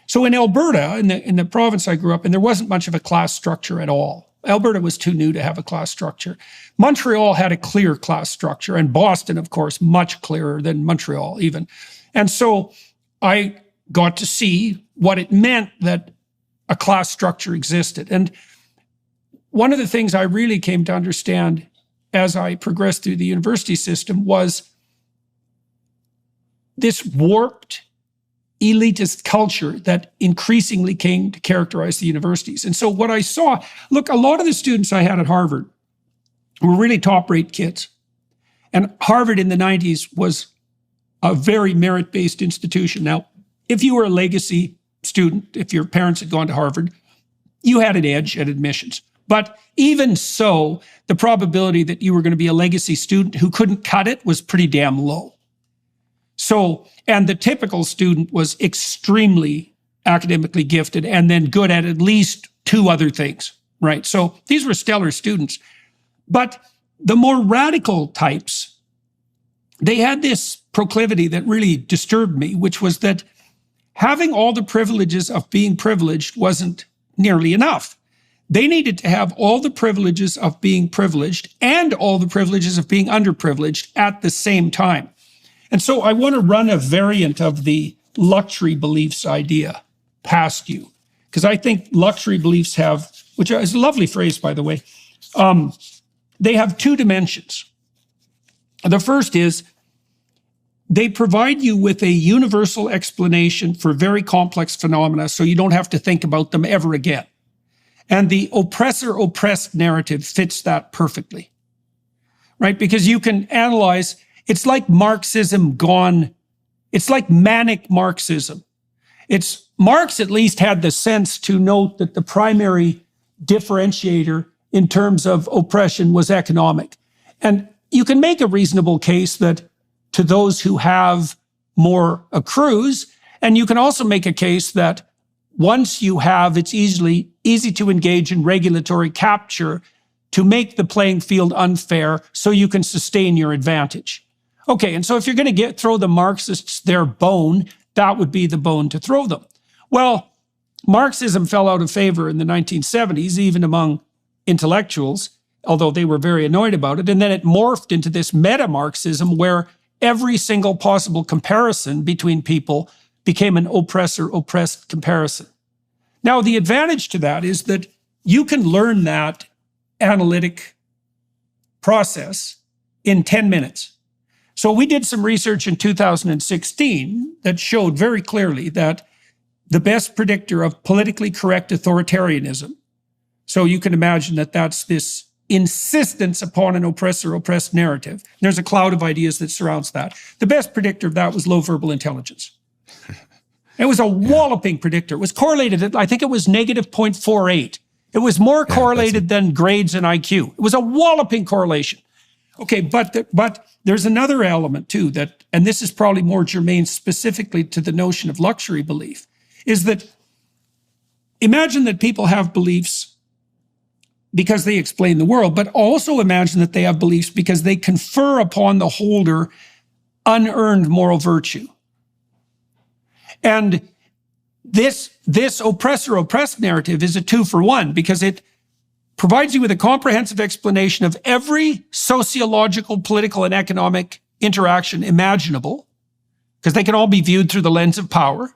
So in Alberta, in the province I grew up in, there wasn't much of a class structure at all. Alberta was too new to have a class structure. Montreal had a clear class structure, and Boston, of course, much clearer than Montreal even. And so I got to see what it meant that a class structure existed. And one of the things I really came to understand as I progressed through the university system was this warped elitist culture that increasingly came to characterize the universities. And so what I saw, look, a lot of the students I had at Harvard were really top-rate kids. And Harvard in the 90s was a very merit-based institution. Now, if you were a legacy student, if your parents had gone to Harvard, you had an edge at admissions. But even so, the probability that you were going to be a legacy student who couldn't cut it was pretty damn low. So, and the typical student was extremely academically gifted and then good at least two other things, right? So these were stellar students. But the more radical types, they had this proclivity that really disturbed me, which was that having all the privileges of being privileged wasn't nearly enough. They needed to have all the privileges of being privileged and all the privileges of being underprivileged at the same time. And so I want to run a variant of the luxury beliefs idea past you, because I think luxury beliefs have, which is a lovely phrase, by the way, they have two dimensions. The first is they provide you with a universal explanation for very complex phenomena so you don't have to think about them ever again. And the oppressor-oppressed narrative fits that perfectly, right? Because you can analyze, it's like Marxism gone, it's like manic Marxism. Marx at least had the sense to note that the primary differentiator in terms of oppression was economic. And you can make a reasonable case that to those who have more accrues, and you can also make a case that once you have, it's easy to engage in regulatory capture to make the playing field unfair so you can sustain your advantage. Okay, and so if you're going to throw the Marxists their bone, that would be the bone to throw them. Well, Marxism fell out of favor in the 1970s, even among intellectuals, although they were very annoyed about it. And then it morphed into this meta-Marxism where every single possible comparison between people became an oppressor-oppressed comparison. Now, the advantage to that is that you can learn that analytic process in 10 minutes. So we did some research in 2016 that showed very clearly that the best predictor of politically correct authoritarianism, so you can imagine that that's this insistence upon an oppressor-oppressed narrative. There's a cloud of ideas that surrounds that. The best predictor of that was low verbal intelligence. It was a walloping predictor. It was correlated at, I think it was negative 0.48. It was more correlated than grades and IQ. It was a walloping correlation. Okay, but there's another element too that, and this is probably more germane specifically to the notion of luxury belief, is that imagine that people have beliefs because they explain the world, but also imagine that they have beliefs because they confer upon the holder unearned moral virtue. And this oppressor-oppressed narrative is a 2-for-1 because it provides you with a comprehensive explanation of every sociological, political, and economic interaction imaginable, because they can all be viewed through the lens of power.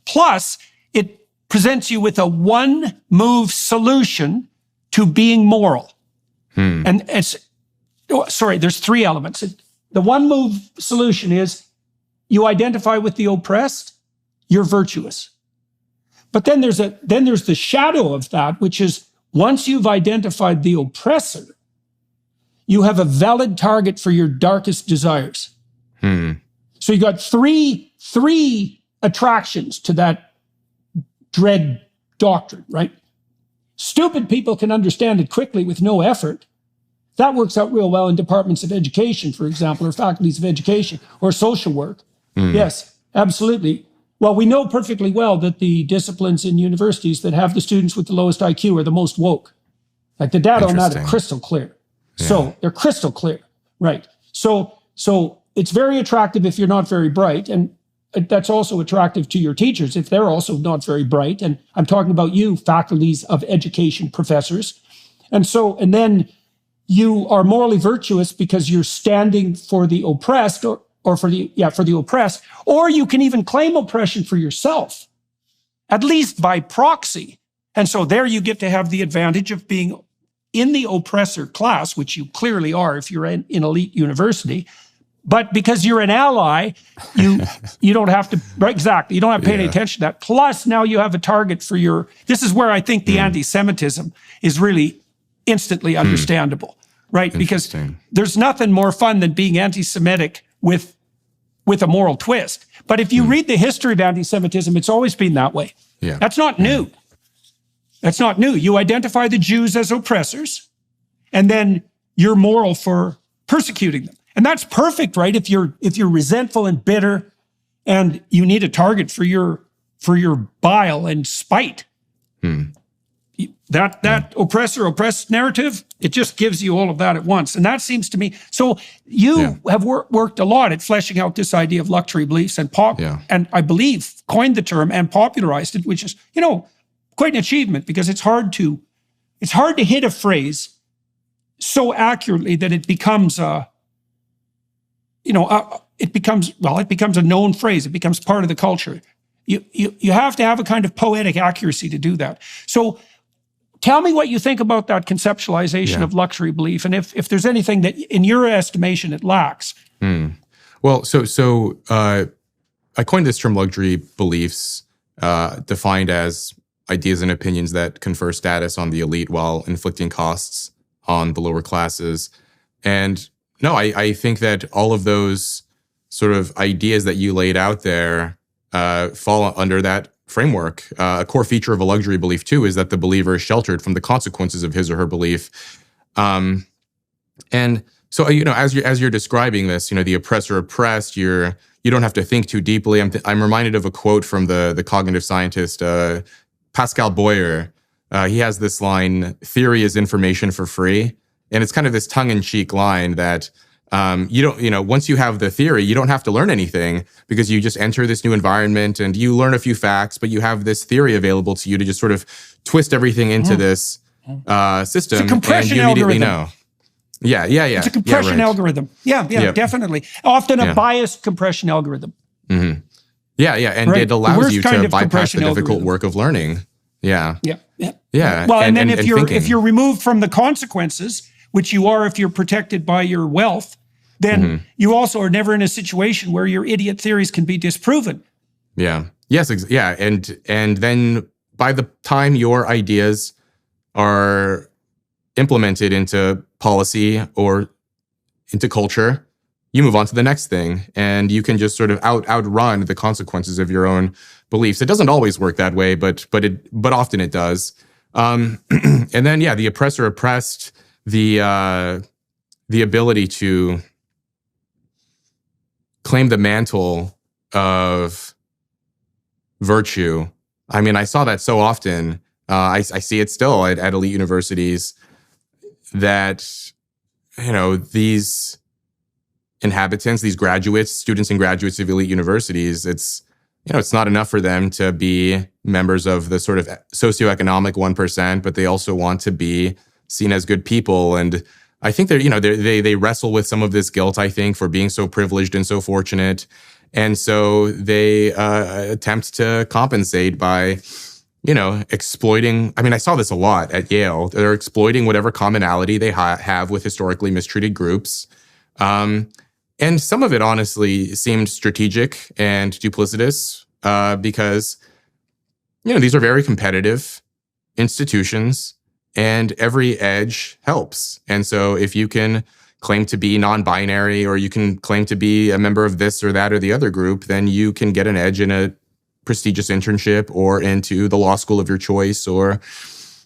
Plus, it presents you with a one-move solution to being moral. And there's 3 elements. The one-move solution is you identify with the oppressed, you're virtuous. But then there's the shadow of that, which is once you've identified the oppressor, you have a valid target for your darkest desires. So you got three attractions to that dread doctrine, right? Stupid people can understand it quickly with no effort. That works out real well in departments of education, for example, or faculties of education, or social work. Yes, absolutely. Well, we know perfectly well that the disciplines in universities that have the students with the lowest IQ are the most woke. Like the data on that are crystal clear. Yeah. So they're crystal clear, right? So it's very attractive if you're not very bright, and that's also attractive to your teachers if they're also not very bright. And I'm talking about you, faculties of education, professors. And then you are morally virtuous because you're standing for the oppressed or for the oppressed, or you can even claim oppression for yourself, at least by proxy. And so there you get to have the advantage of being in the oppressor class, which you clearly are if you're in elite university, But because you're an ally, you don't have to, right, exactly, you don't have to pay any attention to that. Plus, now you have a target for your, this is where I think the anti-Semitism is really instantly understandable, right? Because there's nothing more fun than being anti-Semitic with a moral twist. But if you read the history of anti-Semitism, it's always been that way. Yeah. That's not new. That's not new. You identify the Jews as oppressors, and then you're moral for persecuting them. And that's perfect, right? If you're resentful and bitter and you need a target for your bile and spite, that oppressor-oppressed narrative, it just gives you all of that at once. And that seems to me, so you have worked a lot at fleshing out this idea of luxury beliefs and and I believe coined the term and popularized it, which is, quite an achievement, because it's hard to hit a phrase so accurately that it becomes it becomes a known phrase. It becomes part of the culture. You have to have a kind of poetic accuracy to do that. So tell me what you think about that conceptualization of luxury belief, and if there's anything that, in your estimation, it lacks. Well, so I coined this term luxury beliefs, defined as ideas and opinions that confer status on the elite while inflicting costs on the lower classes. And no, I think that all of those sort of ideas that you laid out there fall under that framework. A core feature of a luxury belief, too, is that the believer is sheltered from the consequences of his or her belief. And so, as you're describing this, the oppressor oppressed, you don't have to think too deeply. I'm reminded of a quote from the cognitive scientist Pascal Boyer. He has this line, "Theory is information for free." And it's kind of this tongue-in-cheek line that once you have the theory, you don't have to learn anything, because you just enter this new environment and you learn a few facts, but you have this theory available to you to just sort of twist everything into this system. It's a compression and you immediately algorithm. know. Yeah. It's a compression algorithm. Yeah, definitely. Often a biased compression algorithm. Mm-hmm. Yeah, and right? it allows you to bypass the difficult algorithm. work of learning. Yeah. Well, and then if you're removed from the consequences, which you are if you're protected by your wealth, then you also are never in a situation where your idiot theories can be disproven. Yeah. Yes. And then by the time your ideas are implemented into policy or into culture, you move on to the next thing, and you can just sort of outrun the consequences of your own beliefs. It doesn't always work that way, but often it does. And then the oppressor oppressed, the ability to claim the mantle of virtue. I mean, I saw that so often. I see it still at elite universities, that these inhabitants, these graduates, students and graduates of elite universities, it's not enough for them to be members of the sort of socioeconomic 1%, but they also want to be seen as good people. And I think they wrestle with some of this guilt, I think, for being so privileged and so fortunate. And so they attempt to compensate by, exploiting. I mean, I saw this a lot at Yale. They're exploiting whatever commonality they have with historically mistreated groups. And some of it, honestly, seemed strategic and duplicitous because, these are very competitive institutions, and every edge helps. And so if you can claim to be non-binary, or you can claim to be a member of this or that or the other group, then you can get an edge in a prestigious internship or into the law school of your choice or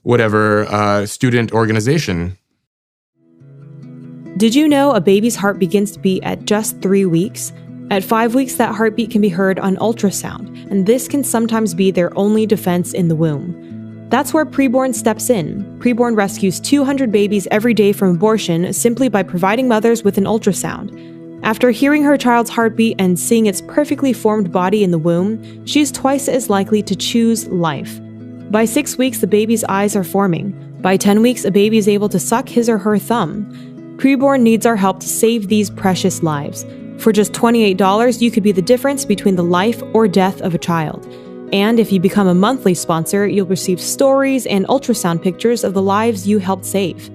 whatever student organization. Did you know a baby's heart begins to beat at just 3 weeks? At 5 weeks, that heartbeat can be heard on ultrasound, and this can sometimes be their only defense in the womb. That's where Preborn steps in. Preborn rescues 200 babies every day from abortion simply by providing mothers with an ultrasound. After hearing her child's heartbeat and seeing its perfectly formed body in the womb, she's twice as likely to choose life. By 6 weeks, the baby's eyes are forming. By 10 weeks, a baby is able to suck his or her thumb. Preborn needs our help to save these precious lives. For just $28, you could be the difference between the life or death of a child. And if you become a monthly sponsor, you'll receive stories and ultrasound pictures of the lives you helped save.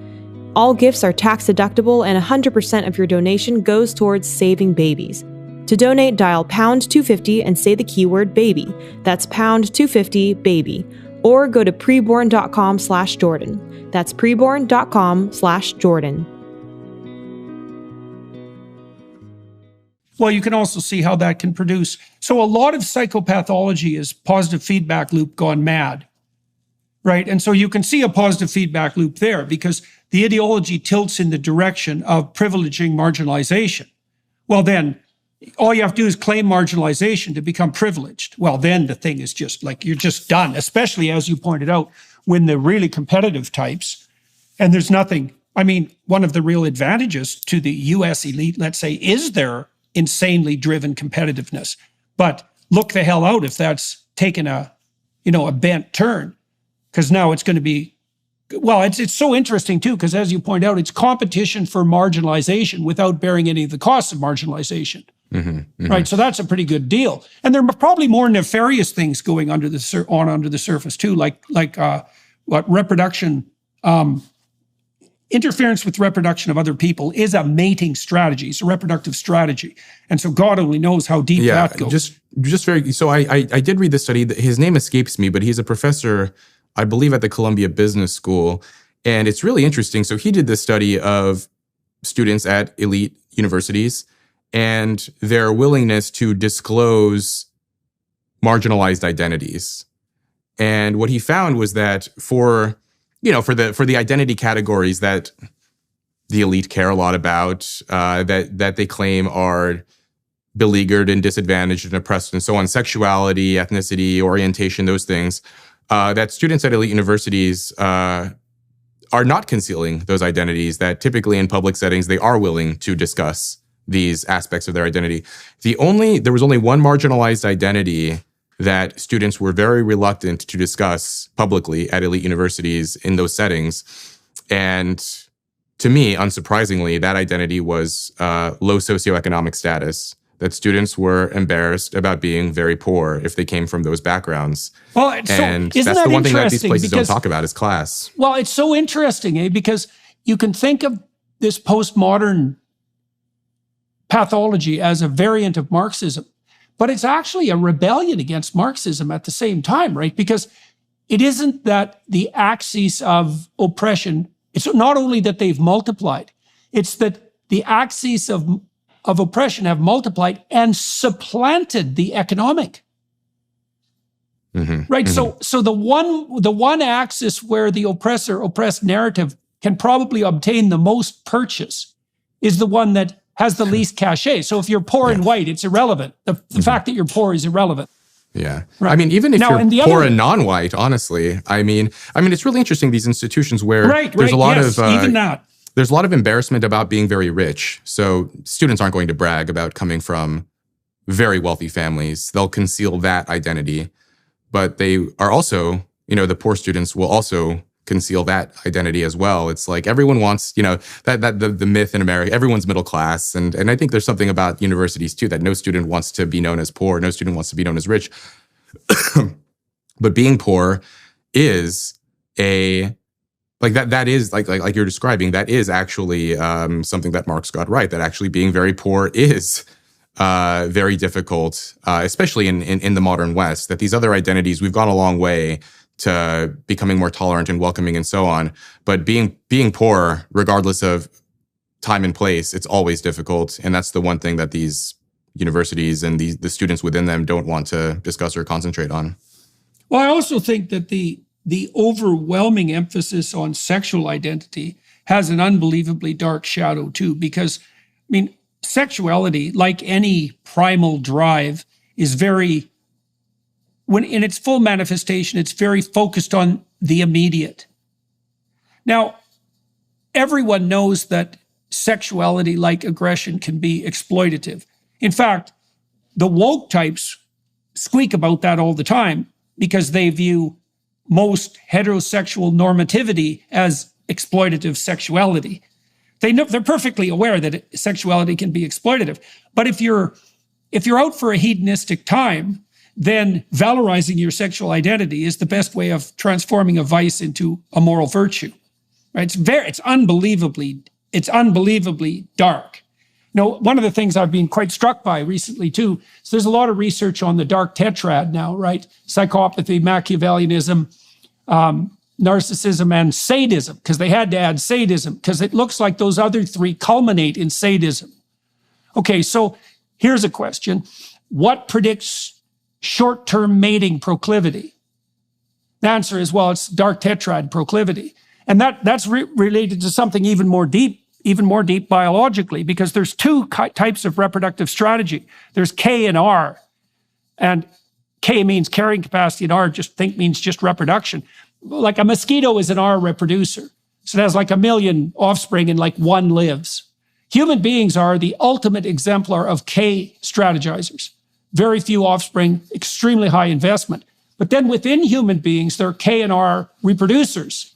All gifts are tax deductible and 100% of your donation goes towards saving babies. To donate, dial pound 250 and say the keyword baby. That's pound 250 baby. Or go to preborn.com/Jordan. That's preborn.com/Jordan. Well, you can also see how that can produce. So a lot of psychopathology is positive feedback loop gone mad, right? And so you can see a positive feedback loop there because the ideology tilts in the direction of privileging marginalization. Well, then all you have to do is claim marginalization to become privileged. Well, then the thing is just like, you're just done, especially as you pointed out, when the really competitive types, and there's nothing, I mean, one of the real advantages to the US elite, let's say, is their insanely driven competitiveness. But look the hell out if that's taken a bent turn, because now it's going to be, well, it's so interesting too, because as you point out, it's competition for marginalization without bearing any of the costs of marginalization. Right, so that's a pretty good deal, and there are probably more nefarious things going under the surface too, like reproduction, interference with reproduction of other people is a mating strategy. It's a reproductive strategy, and so God only knows how deep that goes. Just very. So I did read this study. His name escapes me, but he's a professor, I believe, at the Columbia Business School, and it's really interesting. So he did this study of students at elite universities and their willingness to disclose marginalized identities. And what he found was that for the identity categories that the elite care a lot about, that they claim are beleaguered and disadvantaged and oppressed and so on, sexuality, ethnicity, orientation, those things, that students at elite universities are not concealing those identities, that typically in public settings they are willing to discuss these aspects of their identity. There was only one marginalized identity that students were very reluctant to discuss publicly at elite universities in those settings. And to me, unsurprisingly, that identity was low socioeconomic status, that students were embarrassed about being very poor if they came from those backgrounds. Well, and isn't that's that the one thing that these places because, don't talk about is class. Well, it's so interesting, because you can think of this postmodern pathology as a variant of Marxism, but it's actually a rebellion against Marxism at the same time, right? Because it isn't that the axes of oppression, it's not only that they've multiplied, it's that the axes of oppression have multiplied and supplanted the economic. Right? So the one axis where the oppressor-oppressed narrative can probably obtain the most purchase is the one that has the least cachet. So if you're poor and white, it's irrelevant. The fact that you're poor is irrelevant. Yeah. Right. I mean, even if Now, you're poor and non-white, honestly, I mean, it's really interesting, these institutions where there's a lot of even that. There's a lot of embarrassment about being very rich. So students aren't going to brag about coming from very wealthy families. They'll conceal that identity. But they are also, the poor students will also conceal that identity as well. It's like everyone wants, that the myth in America, everyone's middle class. And I think there's something about universities too, that no student wants to be known as poor, no student wants to be known as rich. But being poor is that is like you're describing, that is actually something that Marx got right, that actually being very poor is very difficult, especially in the modern West, that these other identities, we've gone a long way to becoming more tolerant and welcoming and so on. But being poor, regardless of time and place, it's always difficult. And that's the one thing that these universities and the students within them don't want to discuss or concentrate on. Well, I also think that the overwhelming emphasis on sexual identity has an unbelievably dark shadow too, because, sexuality, like any primal drive, is when in its full manifestation, it's very focused on the immediate. Now, everyone knows that sexuality, like aggression, can be exploitative. In fact, the woke types squeak about that all the time because they view most heterosexual normativity as exploitative sexuality. They're perfectly aware that sexuality can be exploitative. But if you're out for a hedonistic time, then valorizing your sexual identity is the best way of transforming a vice into a moral virtue. right? It's unbelievably dark. One of the things I've been quite struck by recently too, is there's a lot of research on the dark tetrad now, right? Psychopathy, Machiavellianism, narcissism, and sadism, because they had to add sadism, because it looks like those other three culminate in sadism. Okay, so here's a question. What predicts short-term mating proclivity? The answer is, well, it's dark tetrad proclivity. And that's related to something even more deep biologically, because there's two types of reproductive strategy. There's K and R. And K means carrying capacity, and R means just reproduction. Like a mosquito is an R reproducer. So it has like 1 million offspring and like one lives. Human beings are the ultimate exemplar of K strategizers. Very few offspring, extremely high investment. But then within human beings, there are K and R reproducers.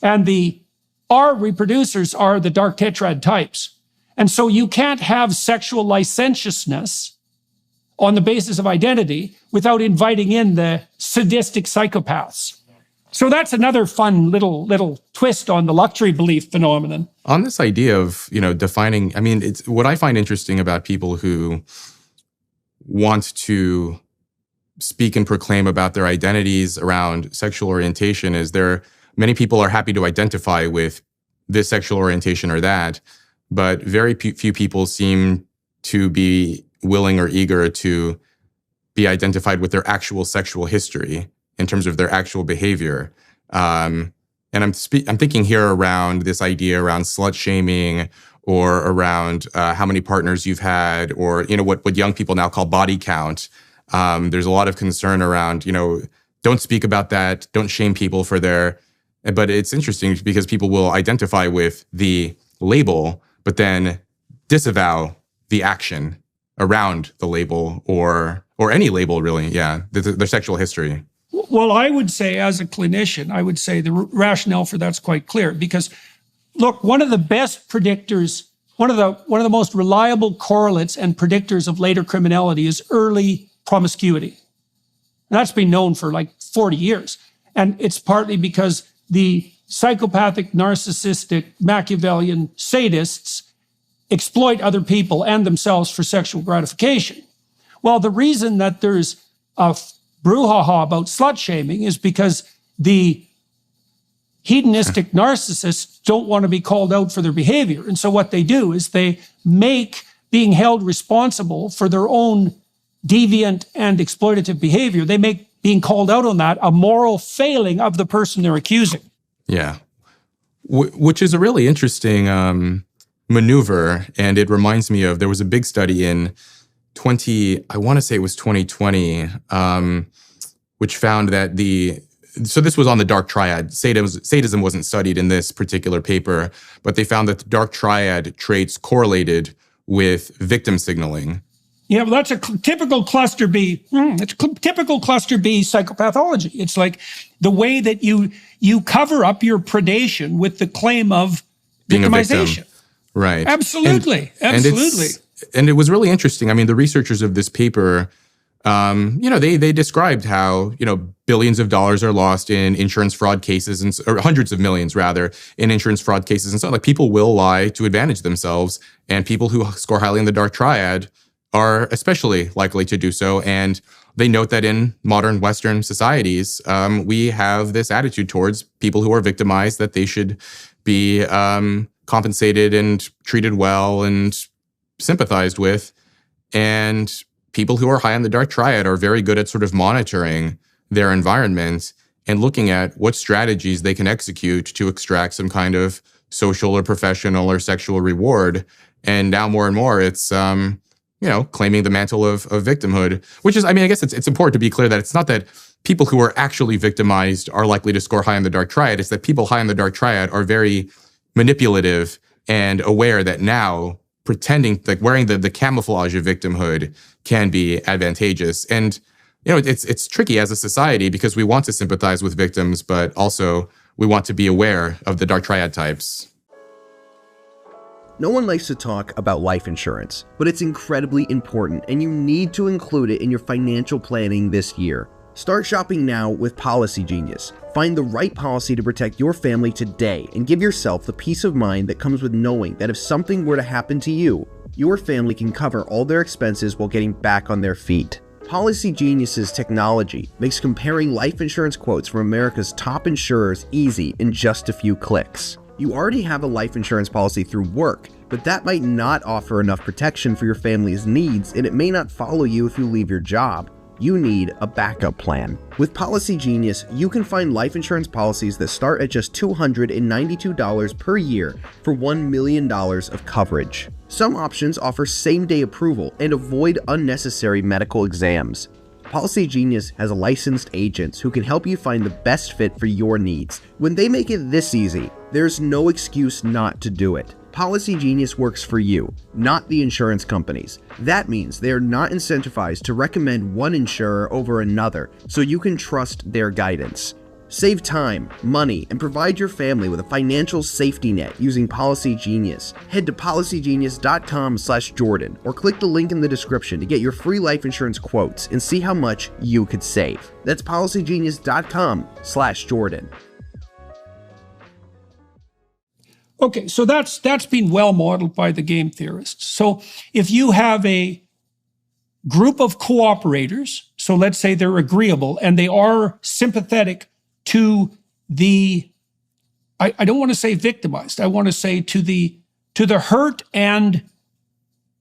And the R reproducers are the dark tetrad types. And so you can't have sexual licentiousness on the basis of identity without inviting in the sadistic psychopaths. So that's another fun little twist on the luxury belief phenomenon. On this idea of, defining, it's what I find interesting about people who want to speak and proclaim about their identities around sexual orientation is many people are happy to identify with this sexual orientation or that, but very few people seem to be willing or eager to be identified with their actual sexual history in terms of their actual behavior. And I'm thinking here around this idea around slut shaming, or around how many partners you've had, or what young people now call body count. There's a lot of concern around, don't speak about that, don't shame people for but it's interesting because people will identify with the label, but then disavow the action around the label or any label really, their sexual history. Well, I would say as a clinician, I would say the rationale for that's quite clear, because look, one of the best predictors, one of the most reliable correlates and predictors of later criminality is early promiscuity. And that's been known for like 40 years. And it's partly because the psychopathic, narcissistic, Machiavellian sadists exploit other people and themselves for sexual gratification. Well, the reason that there's a brouhaha about slut shaming is because the hedonistic narcissists don't want to be called out for their behavior. And so what they do is they make being held responsible for their own deviant and exploitative behavior, they make being called out on that a moral failing of the person they're accusing. Yeah. Which is a really interesting maneuver. And it reminds me of, there was a big study in 2020, which found that so this was on the dark triad. Sadism wasn't studied in this particular paper, but they found that the dark triad traits correlated with victim signaling. Yeah, well, that's a typical cluster B. It's typical cluster B psychopathology. It's like the way that you cover up your predation with the claim of being victimization. Right. Absolutely. Absolutely. And it was really interesting. I mean, the researchers of this paper, they described how, billions of dollars are lost in insurance fraud cases, or hundreds of millions rather, in insurance fraud cases. And so like people will lie to advantage themselves, and people who score highly in the dark triad are especially likely to do so. And they note that in modern Western societies, we have this attitude towards people who are victimized that they should be compensated and treated well and sympathized with. And people who are high on the dark triad are very good at sort of monitoring their environment and looking at what strategies they can execute to extract some kind of social or professional or sexual reward. And now more and more, it's claiming the mantle of victimhood, which is, I guess it's important to be clear that it's not that people who are actually victimized are likely to score high on the dark triad. It's that people high on the dark triad are very manipulative and aware that now pretending, like wearing the camouflage of victimhood can be advantageous. And, it's tricky as a society because we want to sympathize with victims, but also we want to be aware of the dark triad types. No one likes to talk about life insurance, but it's incredibly important and you need to include it in your financial planning this year. Start shopping now with Policy Genius. Find the right policy to protect your family today and give yourself the peace of mind that comes with knowing that if something were to happen to you, your family can cover all their expenses while getting back on their feet. Policy Genius's technology makes comparing life insurance quotes from America's top insurers easy in just a few clicks. You already have a life insurance policy through work, but that might not offer enough protection for your family's needs, and it may not follow you if you leave your job. You need a backup plan. With Policy Genius, you can find life insurance policies that start at just $292 per year for $1 million of coverage. Some options offer same-day approval and avoid unnecessary medical exams. Policy Genius has licensed agents who can help you find the best fit for your needs. When they make it this easy, there's no excuse not to do it. Policy Genius works for you, not the insurance companies. That means they are not incentivized to recommend one insurer over another, so you can trust their guidance. Save time, money, and provide your family with a financial safety net using Policy Genius. Head to policygenius.com/Jordan or click the link in the description to get your free life insurance quotes and see how much you could save. That's policygenius.com/Jordan. Okay, so that's been well modeled by the game theorists. So if you have a group of cooperators, so let's say they're agreeable and they are sympathetic to the, I don't want to say victimized, I want to say to the hurt and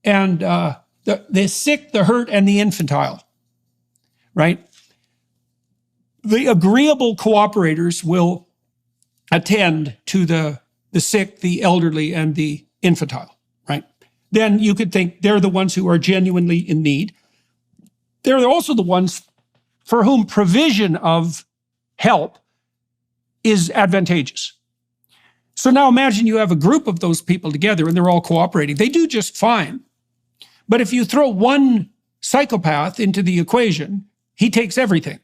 the sick, the hurt, and the infantile, right? The agreeable cooperators will attend to the sick, the elderly, and the infantile, right? Then you could think they're the ones who are genuinely in need. They're also the ones for whom provision of help is advantageous. So now imagine you have a group of those people together and they're all cooperating. They do just fine. But if you throw one psychopath into the equation, he takes everything.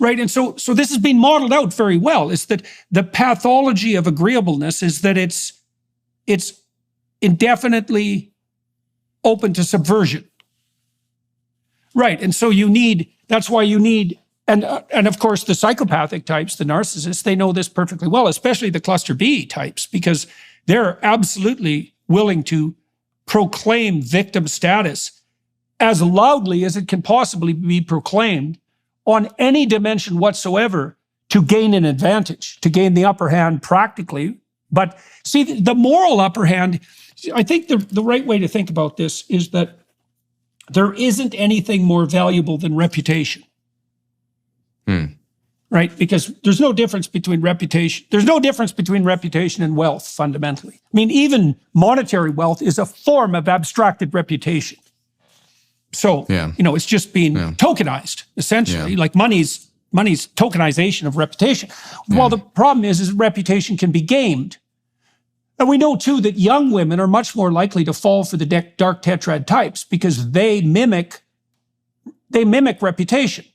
Right, and so this has been modeled out very well, is that the pathology of agreeableness is that it's indefinitely open to subversion. Right, and so that's why you need, and of course the psychopathic types, the narcissists, they know this perfectly well, especially the cluster B types, because they're absolutely willing to proclaim victim status as loudly as it can possibly be proclaimed on any dimension whatsoever to gain an advantage, to gain the upper hand practically. But see, the moral upper hand, I think the right way to think about this is that there isn't anything more valuable than reputation. Right? Because there's no difference between reputation. There's no difference between reputation and wealth, fundamentally. I mean, even monetary wealth is a form of abstracted reputation. So, it's just being tokenized, essentially, like money's tokenization of reputation. Well, the problem is reputation can be gamed. And we know, too, that young women are much more likely to fall for the dark tetrad types because they mimic reputation.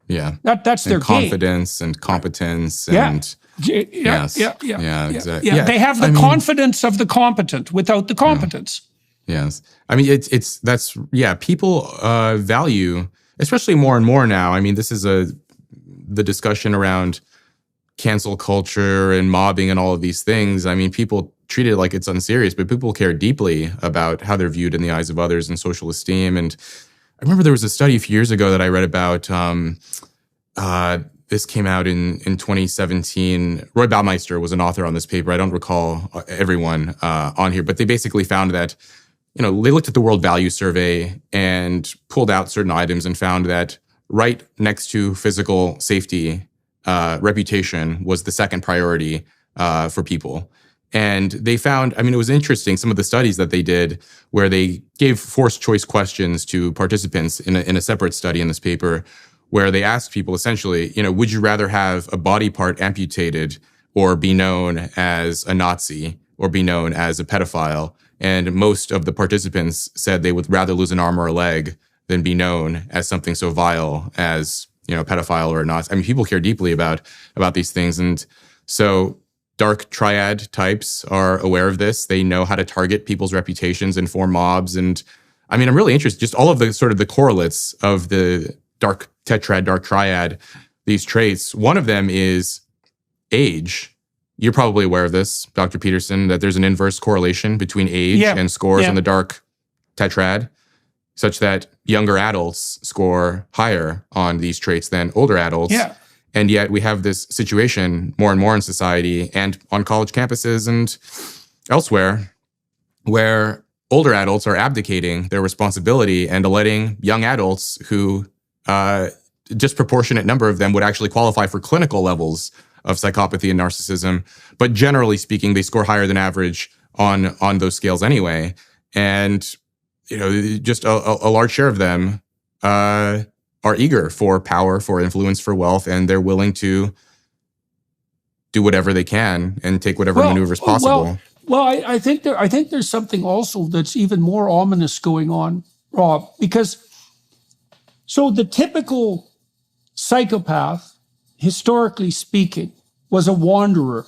Yeah. That's their confidence and competence and exactly. Yeah. They have the confidence of the competent without the competence. Yes. I mean, people value, especially more and more now. I mean, this is the discussion around cancel culture and mobbing and all of these things. I mean, people treat it like it's unserious, but people care deeply about how they're viewed in the eyes of others and social esteem. And I remember there was a study a few years ago that I read about. This came out in 2017. Roy Baumeister was an author on this paper. I don't recall everyone on here, but they basically found that they looked at the World Value Survey and pulled out certain items and found that right next to physical safety, reputation was the second priority for people. And they found, it was interesting, some of the studies that they did where they gave forced choice questions to participants in a separate study in this paper, where they asked people essentially, would you rather have a body part amputated or be known as a Nazi or be known as a pedophile? And most of the participants said they would rather lose an arm or a leg than be known as something so vile as, a pedophile or a Nazi. I mean, people care deeply about these things. And so dark triad types are aware of this. They know how to target people's reputations and form mobs. And I'm really interested, just all of the sort of the correlates of the dark tetrad, dark triad, these traits. One of them is age. You're probably aware of this, Dr. Peterson, that there's an inverse correlation between age and scores on the dark tetrad, such that younger adults score higher on these traits than older adults. Yeah. And yet we have this situation more and more in society and on college campuses and elsewhere where older adults are abdicating their responsibility and letting young adults who disproportionate number of them would actually qualify for clinical levels of psychopathy and narcissism. But generally speaking, they score higher than average on those scales anyway. And, just a large share of them are eager for power, for influence, for wealth, and they're willing to do whatever they can and take whatever maneuvers possible. Well, I think there's something also that's even more ominous going on, Rob, because so the typical psychopath, historically speaking, was a wanderer,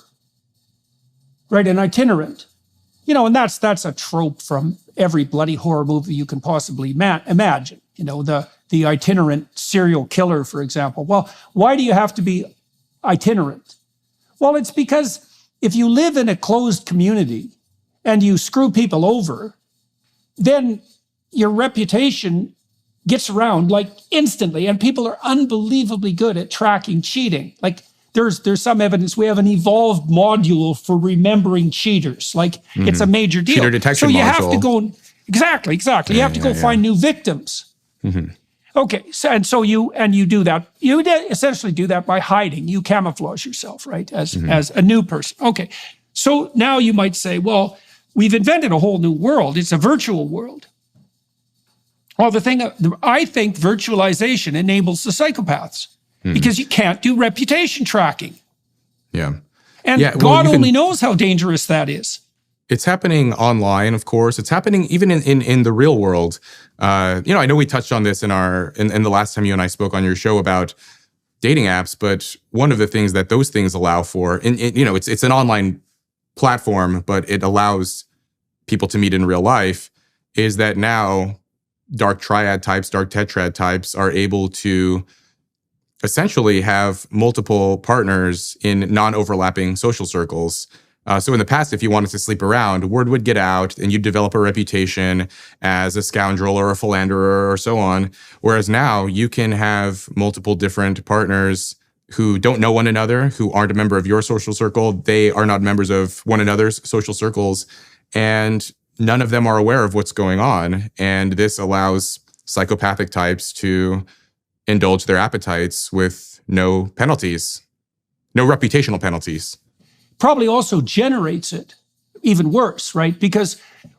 right? An itinerant, and that's a trope from every bloody horror movie you can possibly imagine. The itinerant serial killer, for example. Well, why do you have to be itinerant? Well, it's because if you live in a closed community and you screw people over, then your reputation gets around like instantly, and people are unbelievably good at tracking cheating. Like there's some evidence we have an evolved module for remembering cheaters. Like it's a major deal. Cheater detection so you module. have to go exactly. You have to go find new victims. Mm-hmm. Okay, so you do that. You essentially do that by hiding. You camouflage yourself, right, as a new person. Okay, so now you might say, well, we've invented a whole new world. It's a virtual world. Well, I think virtualization enables the psychopaths because you can't do reputation tracking. Yeah. And God only knows how dangerous that is. It's happening online, of course. It's happening even in the real world. I know we touched on this in the last time you and I spoke on your show about dating apps, but one of the things that those things allow for, it's an online platform, but it allows people to meet in real life, is that now dark triad types, dark tetrad types are able to essentially have multiple partners in non-overlapping social circles. So in the past, if you wanted to sleep around, word would get out and you'd develop a reputation as a scoundrel or a philanderer or so on. Whereas now you can have multiple different partners who don't know one another, who aren't a member of your social circle. They are not members of one another's social circles. And none of them are aware of what's going on. And this allows psychopathic types to indulge their appetites with no penalties, no reputational penalties. Probably also generates it even worse, right? Because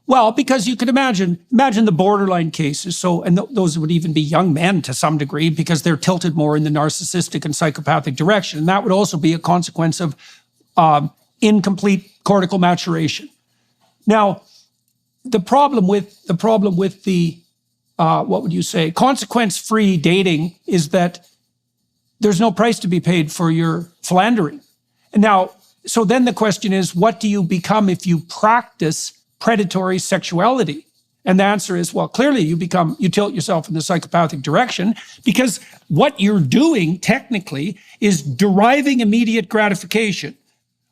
you could imagine the borderline cases. So, and those would even be young men to some degree because they're tilted more in the narcissistic and psychopathic direction. And that would also be a consequence of incomplete cortical maturation. Now, the problem with the what would you say, consequence-free dating is that there's no price to be paid for your philandering. And now, so then the question is, what do you become if you practice predatory sexuality? And the answer is, well, clearly you tilt yourself in the psychopathic direction because what you're doing technically is deriving immediate gratification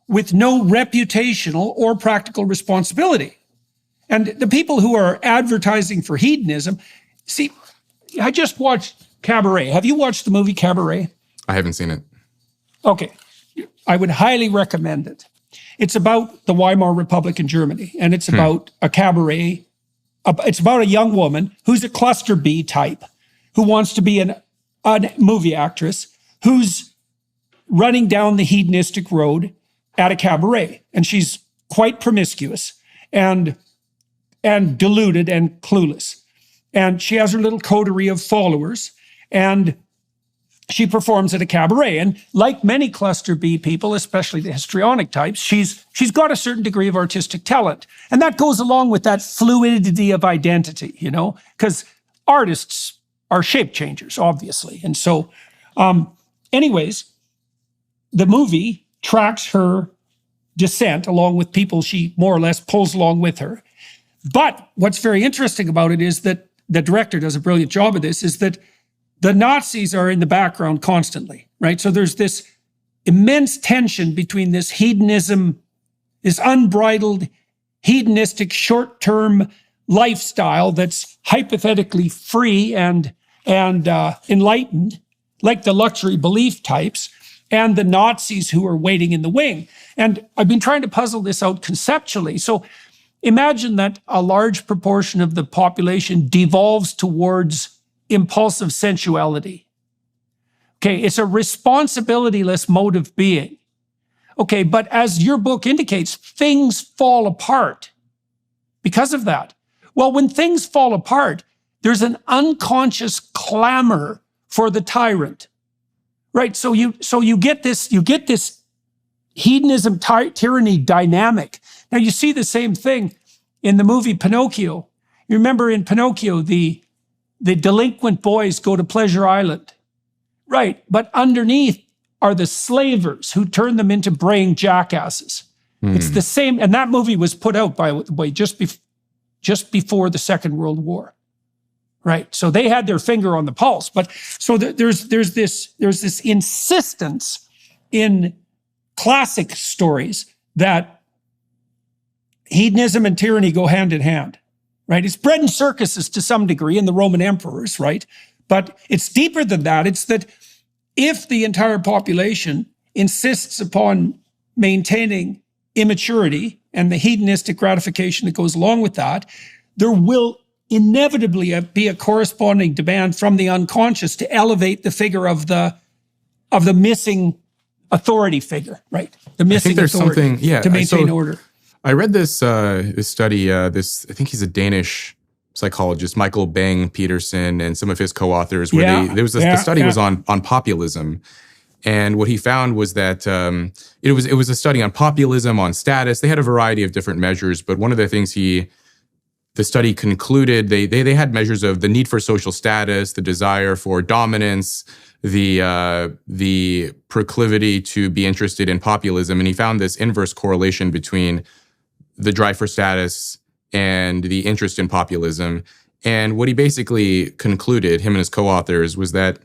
with no reputational or practical responsibility. And the people who are advertising for hedonism, see, I just watched Cabaret. Have you watched the movie Cabaret? I haven't seen it. Okay. I would highly recommend it. It's about the Weimar Republic in Germany, and it's about a cabaret. It's about a young woman who's a cluster B type, who wants to be a movie actress, who's running down the hedonistic road at a cabaret. And she's quite promiscuous and deluded and clueless. And she has her little coterie of followers, and she performs at a cabaret. And like many cluster B people, especially the histrionic types, she's got a certain degree of artistic talent. And that goes along with that fluidity of identity, because artists are shape changers, obviously. And so, anyways, the movie tracks her descent along with people she more or less pulls along with her. But what's very interesting about it is that the director does a brilliant job of this, is that the Nazis are in the background constantly, right? So there's this immense tension between this hedonism, this unbridled, hedonistic, short-term lifestyle that's hypothetically free and enlightened, like the luxury belief types, and the Nazis who are waiting in the wing. And I've been trying to puzzle this out conceptually. So imagine that a large proportion of the population devolves towards impulsive sensuality. Okay, it's a responsibility-less mode of being. Okay, but as your book indicates, things fall apart because of that. Well, when things fall apart, there's an unconscious clamor for the tyrant, right? So you get this hedonism tyranny dynamic. Now you see the same thing in the movie Pinocchio. You remember in Pinocchio, the delinquent boys go to Pleasure Island, right? But underneath are the slavers who turn them into braying jackasses. It's the same, and that movie was put out, by the way, just before the Second World War, right? So they had their finger on the pulse. But so there's this insistence in classic stories that hedonism and tyranny go hand in hand, right? It's bread and circuses to some degree in the Roman emperors, right? But it's deeper than that. It's that if the entire population insists upon maintaining immaturity and the hedonistic gratification that goes along with that, there will inevitably be a corresponding demand from the unconscious to elevate the figure of the missing authority figure, right? The missing authority to maintain order. I read this study. I think he's a Danish psychologist, Michael Bang Peterson, and some of his co-authors. Where the study was on populism, and what he found was that it was a study on populism, on status. They had a variety of different measures, but one of the things the study concluded, they had measures of the need for social status, the desire for dominance, the proclivity to be interested in populism, and he found this inverse correlation between the drive for status and the interest in populism. And what he basically concluded, him and his co-authors, was that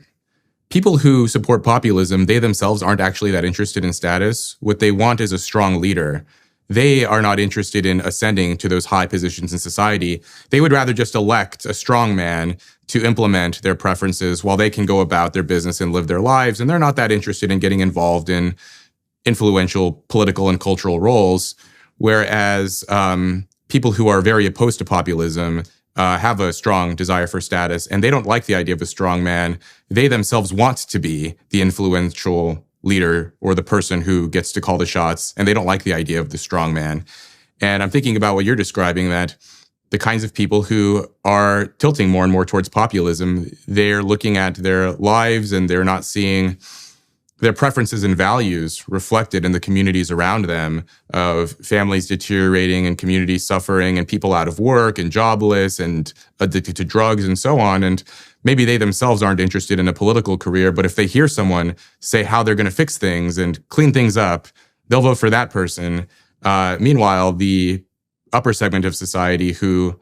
people who support populism, they themselves aren't actually that interested in status. What they want is a strong leader. They are not interested in ascending to those high positions in society. They would rather just elect a strong man to implement their preferences while they can go about their business and live their lives. And they're not that interested in getting involved in influential political and cultural roles. Whereas people who are very opposed to populism have a strong desire for status, and they don't like the idea of a strong man. They themselves want to be the influential leader or the person who gets to call the shots, and they don't like the idea of the strong man. And I'm thinking about what you're describing, that the kinds of people who are tilting more and more towards populism, they're looking at their lives and they're not seeing their preferences and values reflected in the communities around them, of families deteriorating and communities suffering and people out of work and jobless and addicted to drugs and so on. And maybe they themselves aren't interested in a political career, but if they hear someone say how they're going to fix things and clean things up, they'll vote for that person. Meanwhile, the upper segment of society who,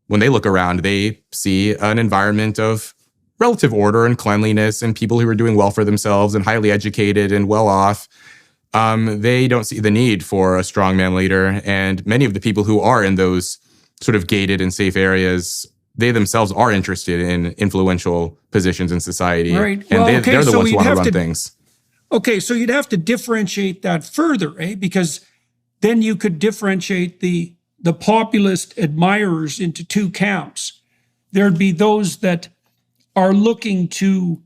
when they look around, they see an environment of relative order and cleanliness and people who are doing well for themselves and highly educated and well off. They don't see the need for a strongman leader. And many of the people who are in those sort of gated and safe areas, they themselves are interested in influential positions in society. Right. And they're the ones who want to run things. Okay, so you'd have to differentiate that further, eh? Because then you could differentiate the populist admirers into two camps. There'd be those that are looking to,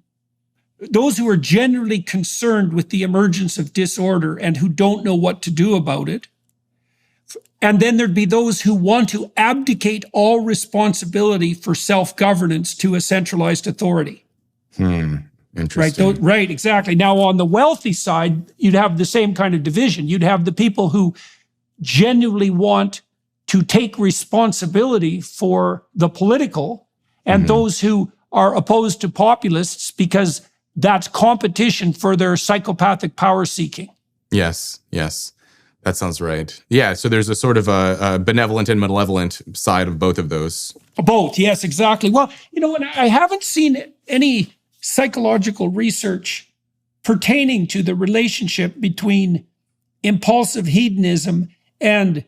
those who are generally concerned with the emergence of disorder and who don't know what to do about it. And then there'd be those who want to abdicate all responsibility for self-governance to a centralized authority. Interesting. Right, exactly. Now, on the wealthy side, you'd have the same kind of division. You'd have the people who genuinely want to take responsibility for the political, and those who are opposed to populists because that's competition for their psychopathic power seeking. Yes. That sounds right. Yeah, so there's a sort of a benevolent and malevolent side of both of those. Both, yes, exactly. Well, and I haven't seen any psychological research pertaining to the relationship between impulsive hedonism and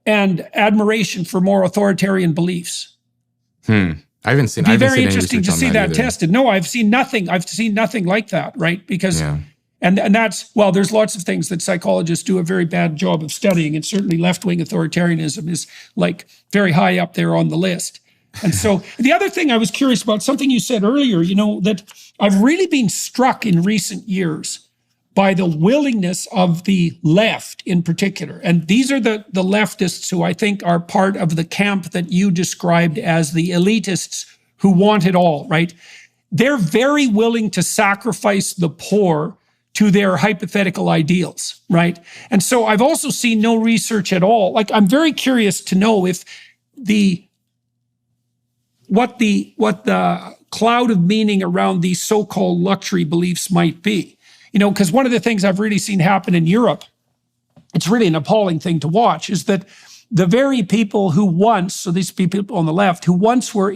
admiration for more authoritarian beliefs. I haven't seen. It'd be I haven't very seen any interesting to research on see that either. tested. No, I've seen nothing. I've seen nothing like that, right? Because, Yeah. and that's, well, there's lots of things that psychologists do a very bad job of studying, and certainly left-wing authoritarianism is like very high up there on the list. And so the other thing I was curious about, something you said earlier, you know, that I've really been struck in recent years by the willingness of the left in particular. And these are the leftists who I think are part of the camp that you described as the elitists who want it all, right? They're very willing to sacrifice the poor to their hypothetical ideals, right? And so I've also seen no research at all. Like, I'm very curious to know if what the cloud of meaning around these so-called luxury beliefs might be. You know, because one of the things I've really seen happen in Europe, it's really an appalling thing to watch, is that the very people who once, so these people on the left, who once were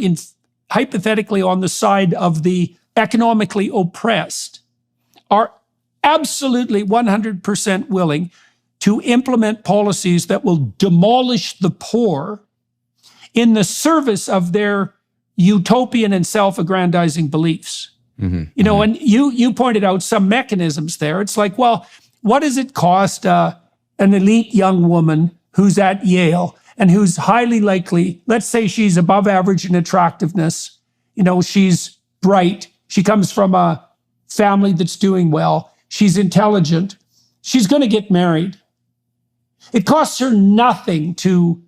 hypothetically on the side of the economically oppressed, are absolutely 100% willing to implement policies that will demolish the poor in the service of their utopian and self-aggrandizing beliefs. You know, and you pointed out some mechanisms there. It's like, well, what does it cost an elite young woman who's at Yale and who's highly likely, let's say she's above average in attractiveness, you know, she's bright, she comes from a family that's doing well, she's intelligent, she's going to get married. It costs her nothing to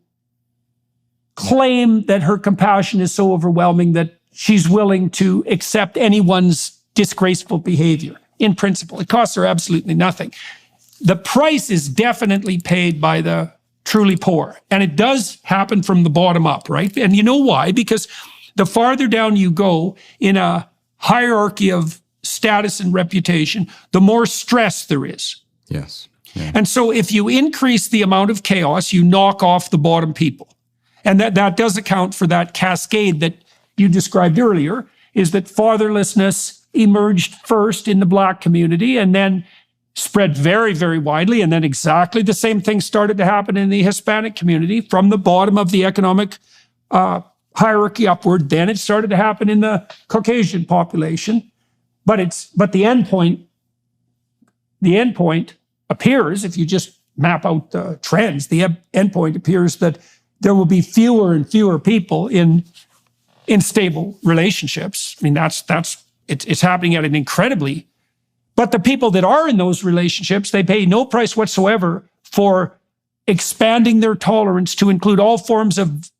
claim that her compassion is so overwhelming that she's willing to accept anyone's disgraceful behavior. In principle, it costs her absolutely nothing. The price is definitely paid by the truly poor. And it does happen from the bottom up, right? And you know why? Because the farther down you go in a hierarchy of status and reputation, the more stress there is. Yes. Yeah. And so if you increase the amount of chaos, you knock off the bottom people. And that does account for that cascade that you described earlier, is that fatherlessness emerged first in the Black community and then spread very, very widely. And then exactly the same thing started to happen in the Hispanic community from the bottom of the economic hierarchy upward. Then it started to happen in the Caucasian population. But the end point appears, if you just map out the trends, the end point appears that there will be fewer and fewer people in stable relationships. I mean, it's happening at an incredibly, but the people that are in those relationships, they pay no price whatsoever for expanding their tolerance to include all forms of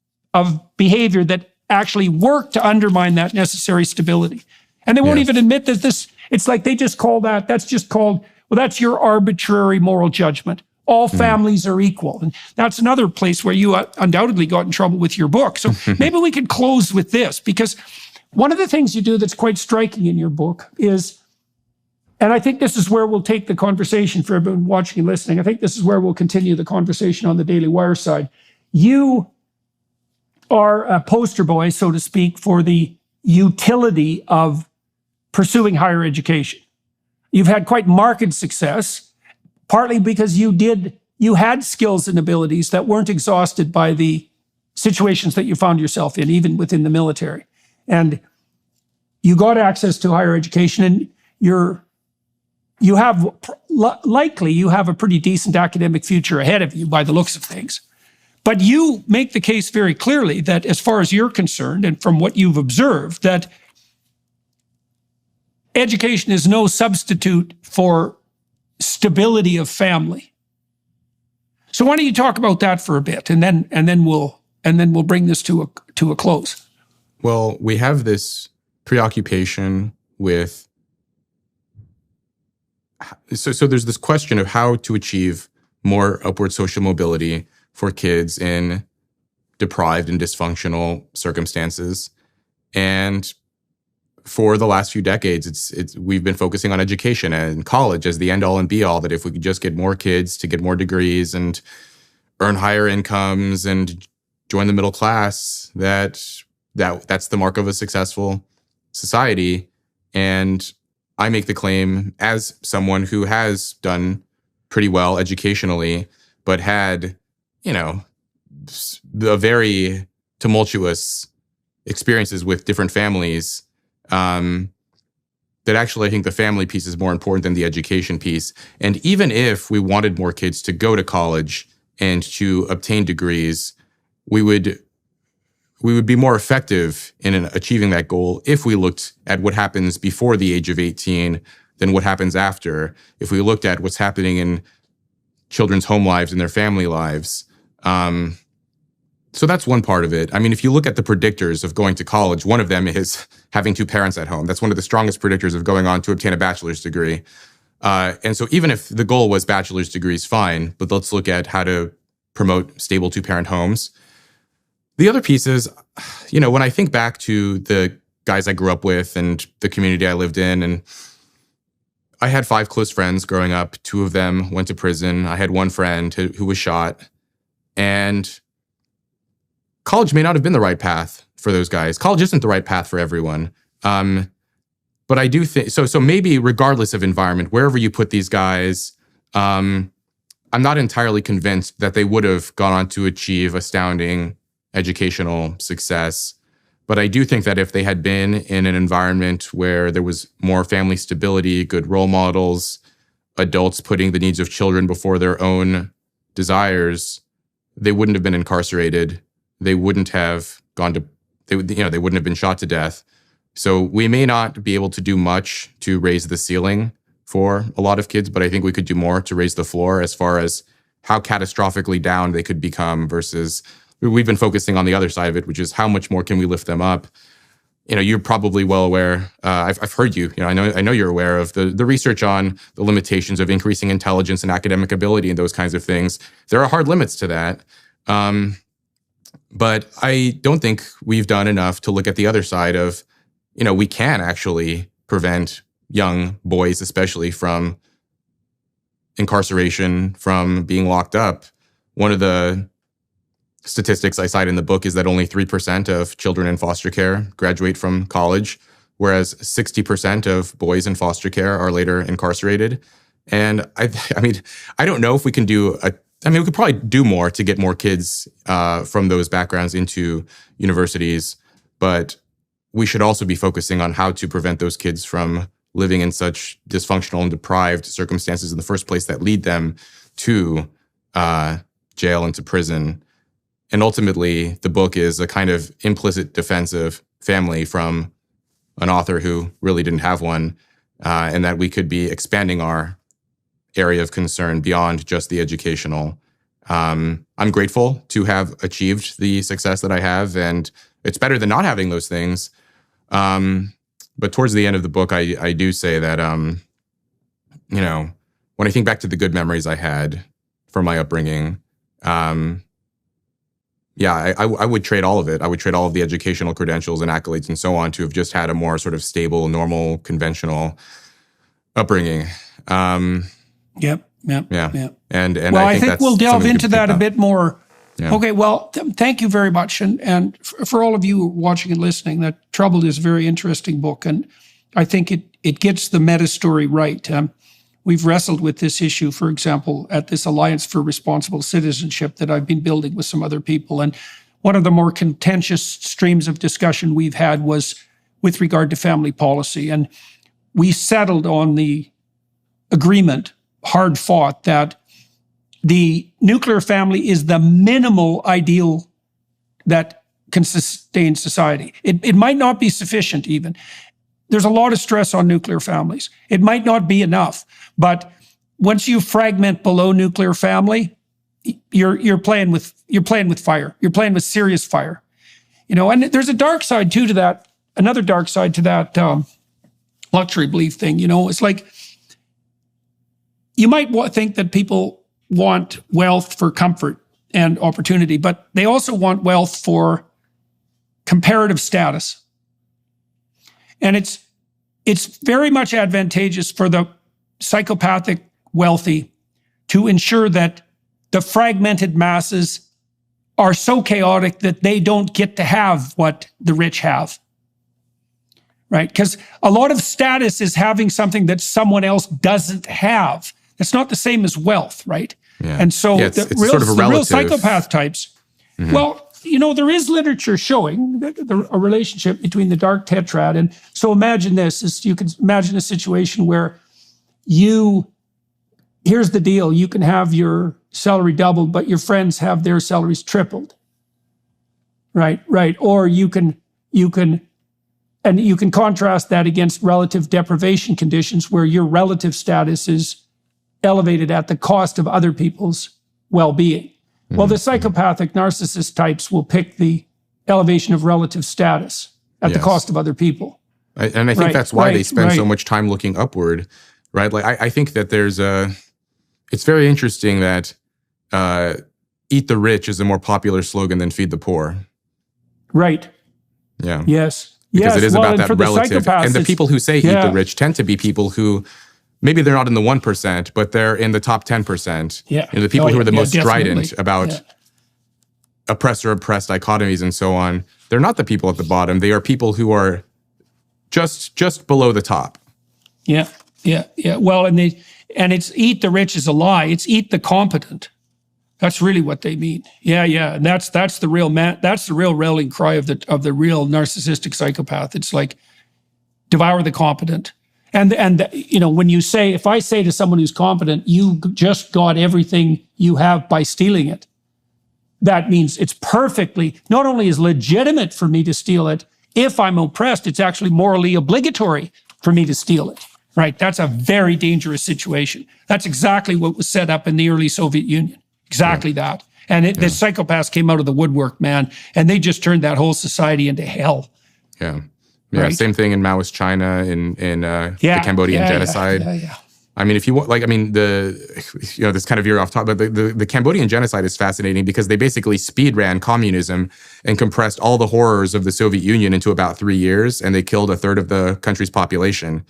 behavior that actually work to undermine that necessary stability. And they won't even admit that it's like they just call that's just called, well, that's your arbitrary moral judgment. All families are equal. And that's another place where you undoubtedly got in trouble with your book. So maybe we could close with this, because one of the things you do that's quite striking in your book is, and I think this is where we'll take the conversation for everyone watching and listening. I think this is where we'll continue the conversation on the Daily Wire side. You are a poster boy, so to speak, for the utility of pursuing higher education. You've had quite marked success, partly because you had skills and abilities that weren't exhausted by the situations that you found yourself in, even within the military. And you got access to higher education, and you have a pretty decent academic future ahead of you by the looks of things. But you make the case very clearly that, as far as you're concerned, and from what you've observed, that education is no substitute for stability of family. So why don't you talk about that for a bit, and then we'll bring this to a close. Well, we have this preoccupation with so there's this question of how to achieve more upward social mobility for kids in deprived and dysfunctional circumstances. And for the last few decades, we've been focusing on education and college as the end all and be all, that if we could just get more kids to get more degrees and earn higher incomes and join the middle class, that's the mark of a successful society. And I make the claim as someone who has done pretty well educationally, but had, the very tumultuous experiences with different families, that actually I think the family piece is more important than the education piece. And even if we wanted more kids to go to college and to obtain degrees, we would be more effective in achieving that goal if we looked at what happens before the age of 18 than what happens after. If we looked at what's happening in children's home lives and their family lives. So that's one part of it. I mean, if you look at the predictors of going to college, one of them is having two parents at home. That's one of the strongest predictors of going on to obtain a bachelor's degree. And so even if the goal was bachelor's degrees, fine, but let's look at how to promote stable two-parent homes. The other piece is, when I think back to the guys I grew up with and the community I lived in, and I had 5 close friends growing up. 2 of them went to prison. I had one friend who was shot. And college may not have been the right path for those guys. College isn't the right path for everyone. But I do think, so maybe regardless of environment, wherever you put these guys, I'm not entirely convinced that they would have gone on to achieve astounding educational success. But I do think that if they had been in an environment where there was more family stability, good role models, adults putting the needs of children before their own desires, they wouldn't have been incarcerated. They wouldn't have they wouldn't have been shot to death. So we may not be able to do much to raise the ceiling for a lot of kids, but I think we could do more to raise the floor as far as how catastrophically down they could become versus we've been focusing on the other side of it, which is how much more can we lift them up? You're probably well aware. I've heard you. I know you're aware of the research on the limitations of increasing intelligence and academic ability and those kinds of things. There are hard limits to that. But I don't think we've done enough to look at the other side of, we can actually prevent young boys, especially from incarceration, from being locked up. One of the statistics I cite in the book is that only 3% of children in foster care graduate from college, whereas 60% of boys in foster care are later incarcerated. And I don't know if we can do we could probably do more to get more kids from those backgrounds into universities, but we should also be focusing on how to prevent those kids from living in such dysfunctional and deprived circumstances in the first place that lead them to jail and to prison. And ultimately, the book is a kind of implicit defense of family from an author who really didn't have one, and that we could be expanding our area of concern beyond just the educational. I'm grateful to have achieved the success that I have, and it's better than not having those things. But towards the end of the book, I do say that, when I think back to the good memories I had from my upbringing, I would trade all of it. I would trade all of the educational credentials and accolades and so on to have just had a more sort of stable, normal, conventional upbringing. Yep. And well, I think we'll delve into that a bit more. Yeah. Okay, well, thank you very much. And for all of you watching and listening, that Troubled is a very interesting book. And I think it gets the meta story right. We've wrestled with this issue, for example, at this Alliance for Responsible Citizenship that I've been building with some other people. And one of the more contentious streams of discussion we've had was with regard to family policy. And we settled on the agreement, hard fought, that the nuclear family is the minimal ideal that can sustain society. It might not be sufficient even. There's a lot of stress on nuclear families. It might not be enough, but once you fragment below nuclear family, you're playing with fire. You're playing with serious fire. And there's a dark side too to that. Another dark side to that luxury belief thing. It's like you might think that people want wealth for comfort and opportunity, but they also want wealth for comparative status. And it's very much advantageous for the psychopathic wealthy to ensure that the fragmented masses are so chaotic that they don't get to have what the rich have. right? Because a lot of status is having something that someone else doesn't have. It's not the same as wealth, right? Yeah. And so it's the real, sort of a the real relative. psychopath types, well, you know, there is literature showing a relationship between the dark tetrad. And so imagine this, you can imagine a situation where here's the deal, you can have your salary doubled, but your friends have their salaries tripled. Right. Or you can contrast that against relative deprivation conditions where your relative status is elevated at the cost of other people's well-being. Well, the psychopathic narcissist types will pick the elevation of relative status at the cost of other people. And I think that's why they spend so much time looking upward, right? Like I think that it's very interesting that eat the rich is a more popular slogan than feed the poor. Right. Yeah. Yes. Because it is about that relative. And the it's, people who say eat the rich tend to be people who, maybe they're not in the 1%, but they're in the top 10%. Yeah. You know, the people who are the most definitely. strident about oppressor-oppressed dichotomies and so on. They're not the people at the bottom. They are people who are just below the top. Yeah. Well, and it's eat the rich is a lie. It's eat the competent. That's really what they mean. Yeah. And that's the real rallying cry of the real narcissistic psychopath. It's like devour the competent. And you know, when you say, if I say to someone who's competent, you just got everything you have by stealing it, that means it's perfectly, not only is legitimate for me to steal it, if I'm oppressed, it's actually morally obligatory for me to steal it, right? That's a very dangerous situation. That's exactly what was set up in the early Soviet Union. Exactly that. And the psychopaths came out of the woodwork, man, and they just turned that whole society into hell. Yeah. Right? Same thing in Maoist China, in the Cambodian genocide. Yeah. I mean, if you want, this kind of veer off topic, but the Cambodian genocide is fascinating because they basically speed ran communism and compressed all the horrors of the Soviet Union into about 3 years, and they killed a third of the country's population.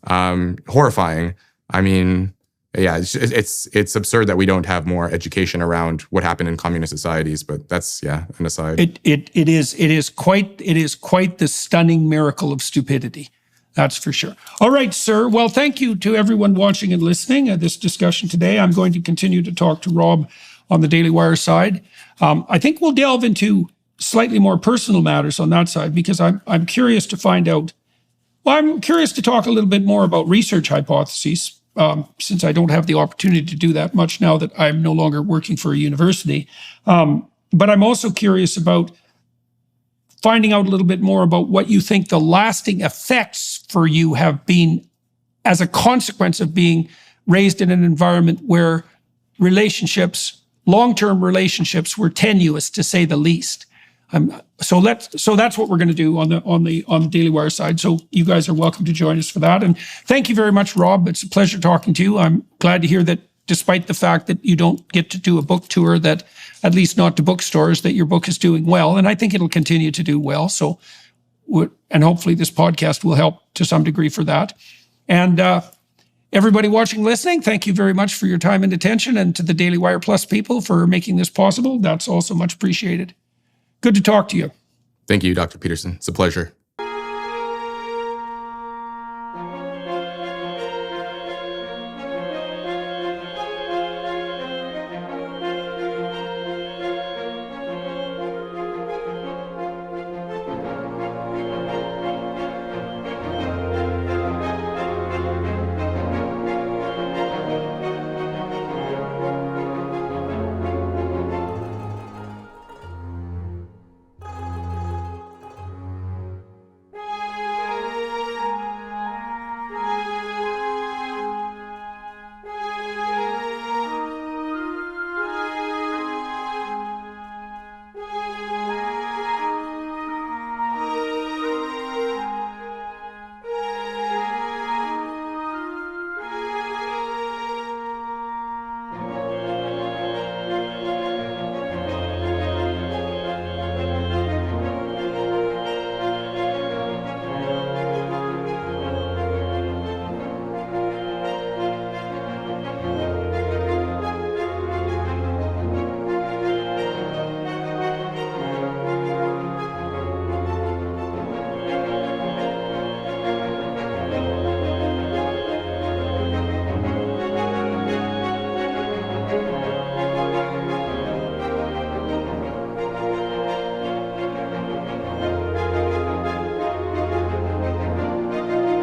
Horrifying. I mean, yeah, it's absurd that we don't have more education around what happened in communist societies, but that's an aside. It is quite the stunning miracle of stupidity. That's for sure. All right, sir. Well, thank you to everyone watching and listening to this discussion today. I'm going to continue to talk to Rob on the Daily Wire side. I think we'll delve into slightly more personal matters on that side because I'm curious to find out. Well, I'm curious to talk a little bit more about research hypotheses since I don't have the opportunity to do that much now that I'm no longer working for a university. But I'm also curious about finding out a little bit more about what you think the lasting effects for you have been as a consequence of being raised in an environment where long-term relationships were tenuous, to say the least. So that's what we're going to do on the Daily Wire side. So you guys are welcome to join us for that. And thank you very much, Rob. It's a pleasure talking to you. I'm glad to hear that despite the fact that you don't get to do a book tour, that at least not to bookstores, that your book is doing well. And I think it'll continue to do well. So, and hopefully this podcast will help to some degree for that. And everybody watching, listening, thank you very much for your time and attention, and to the Daily Wire Plus people for making this possible. That's also much appreciated. Good to talk to you. Thank you, Dr. Peterson. It's a pleasure.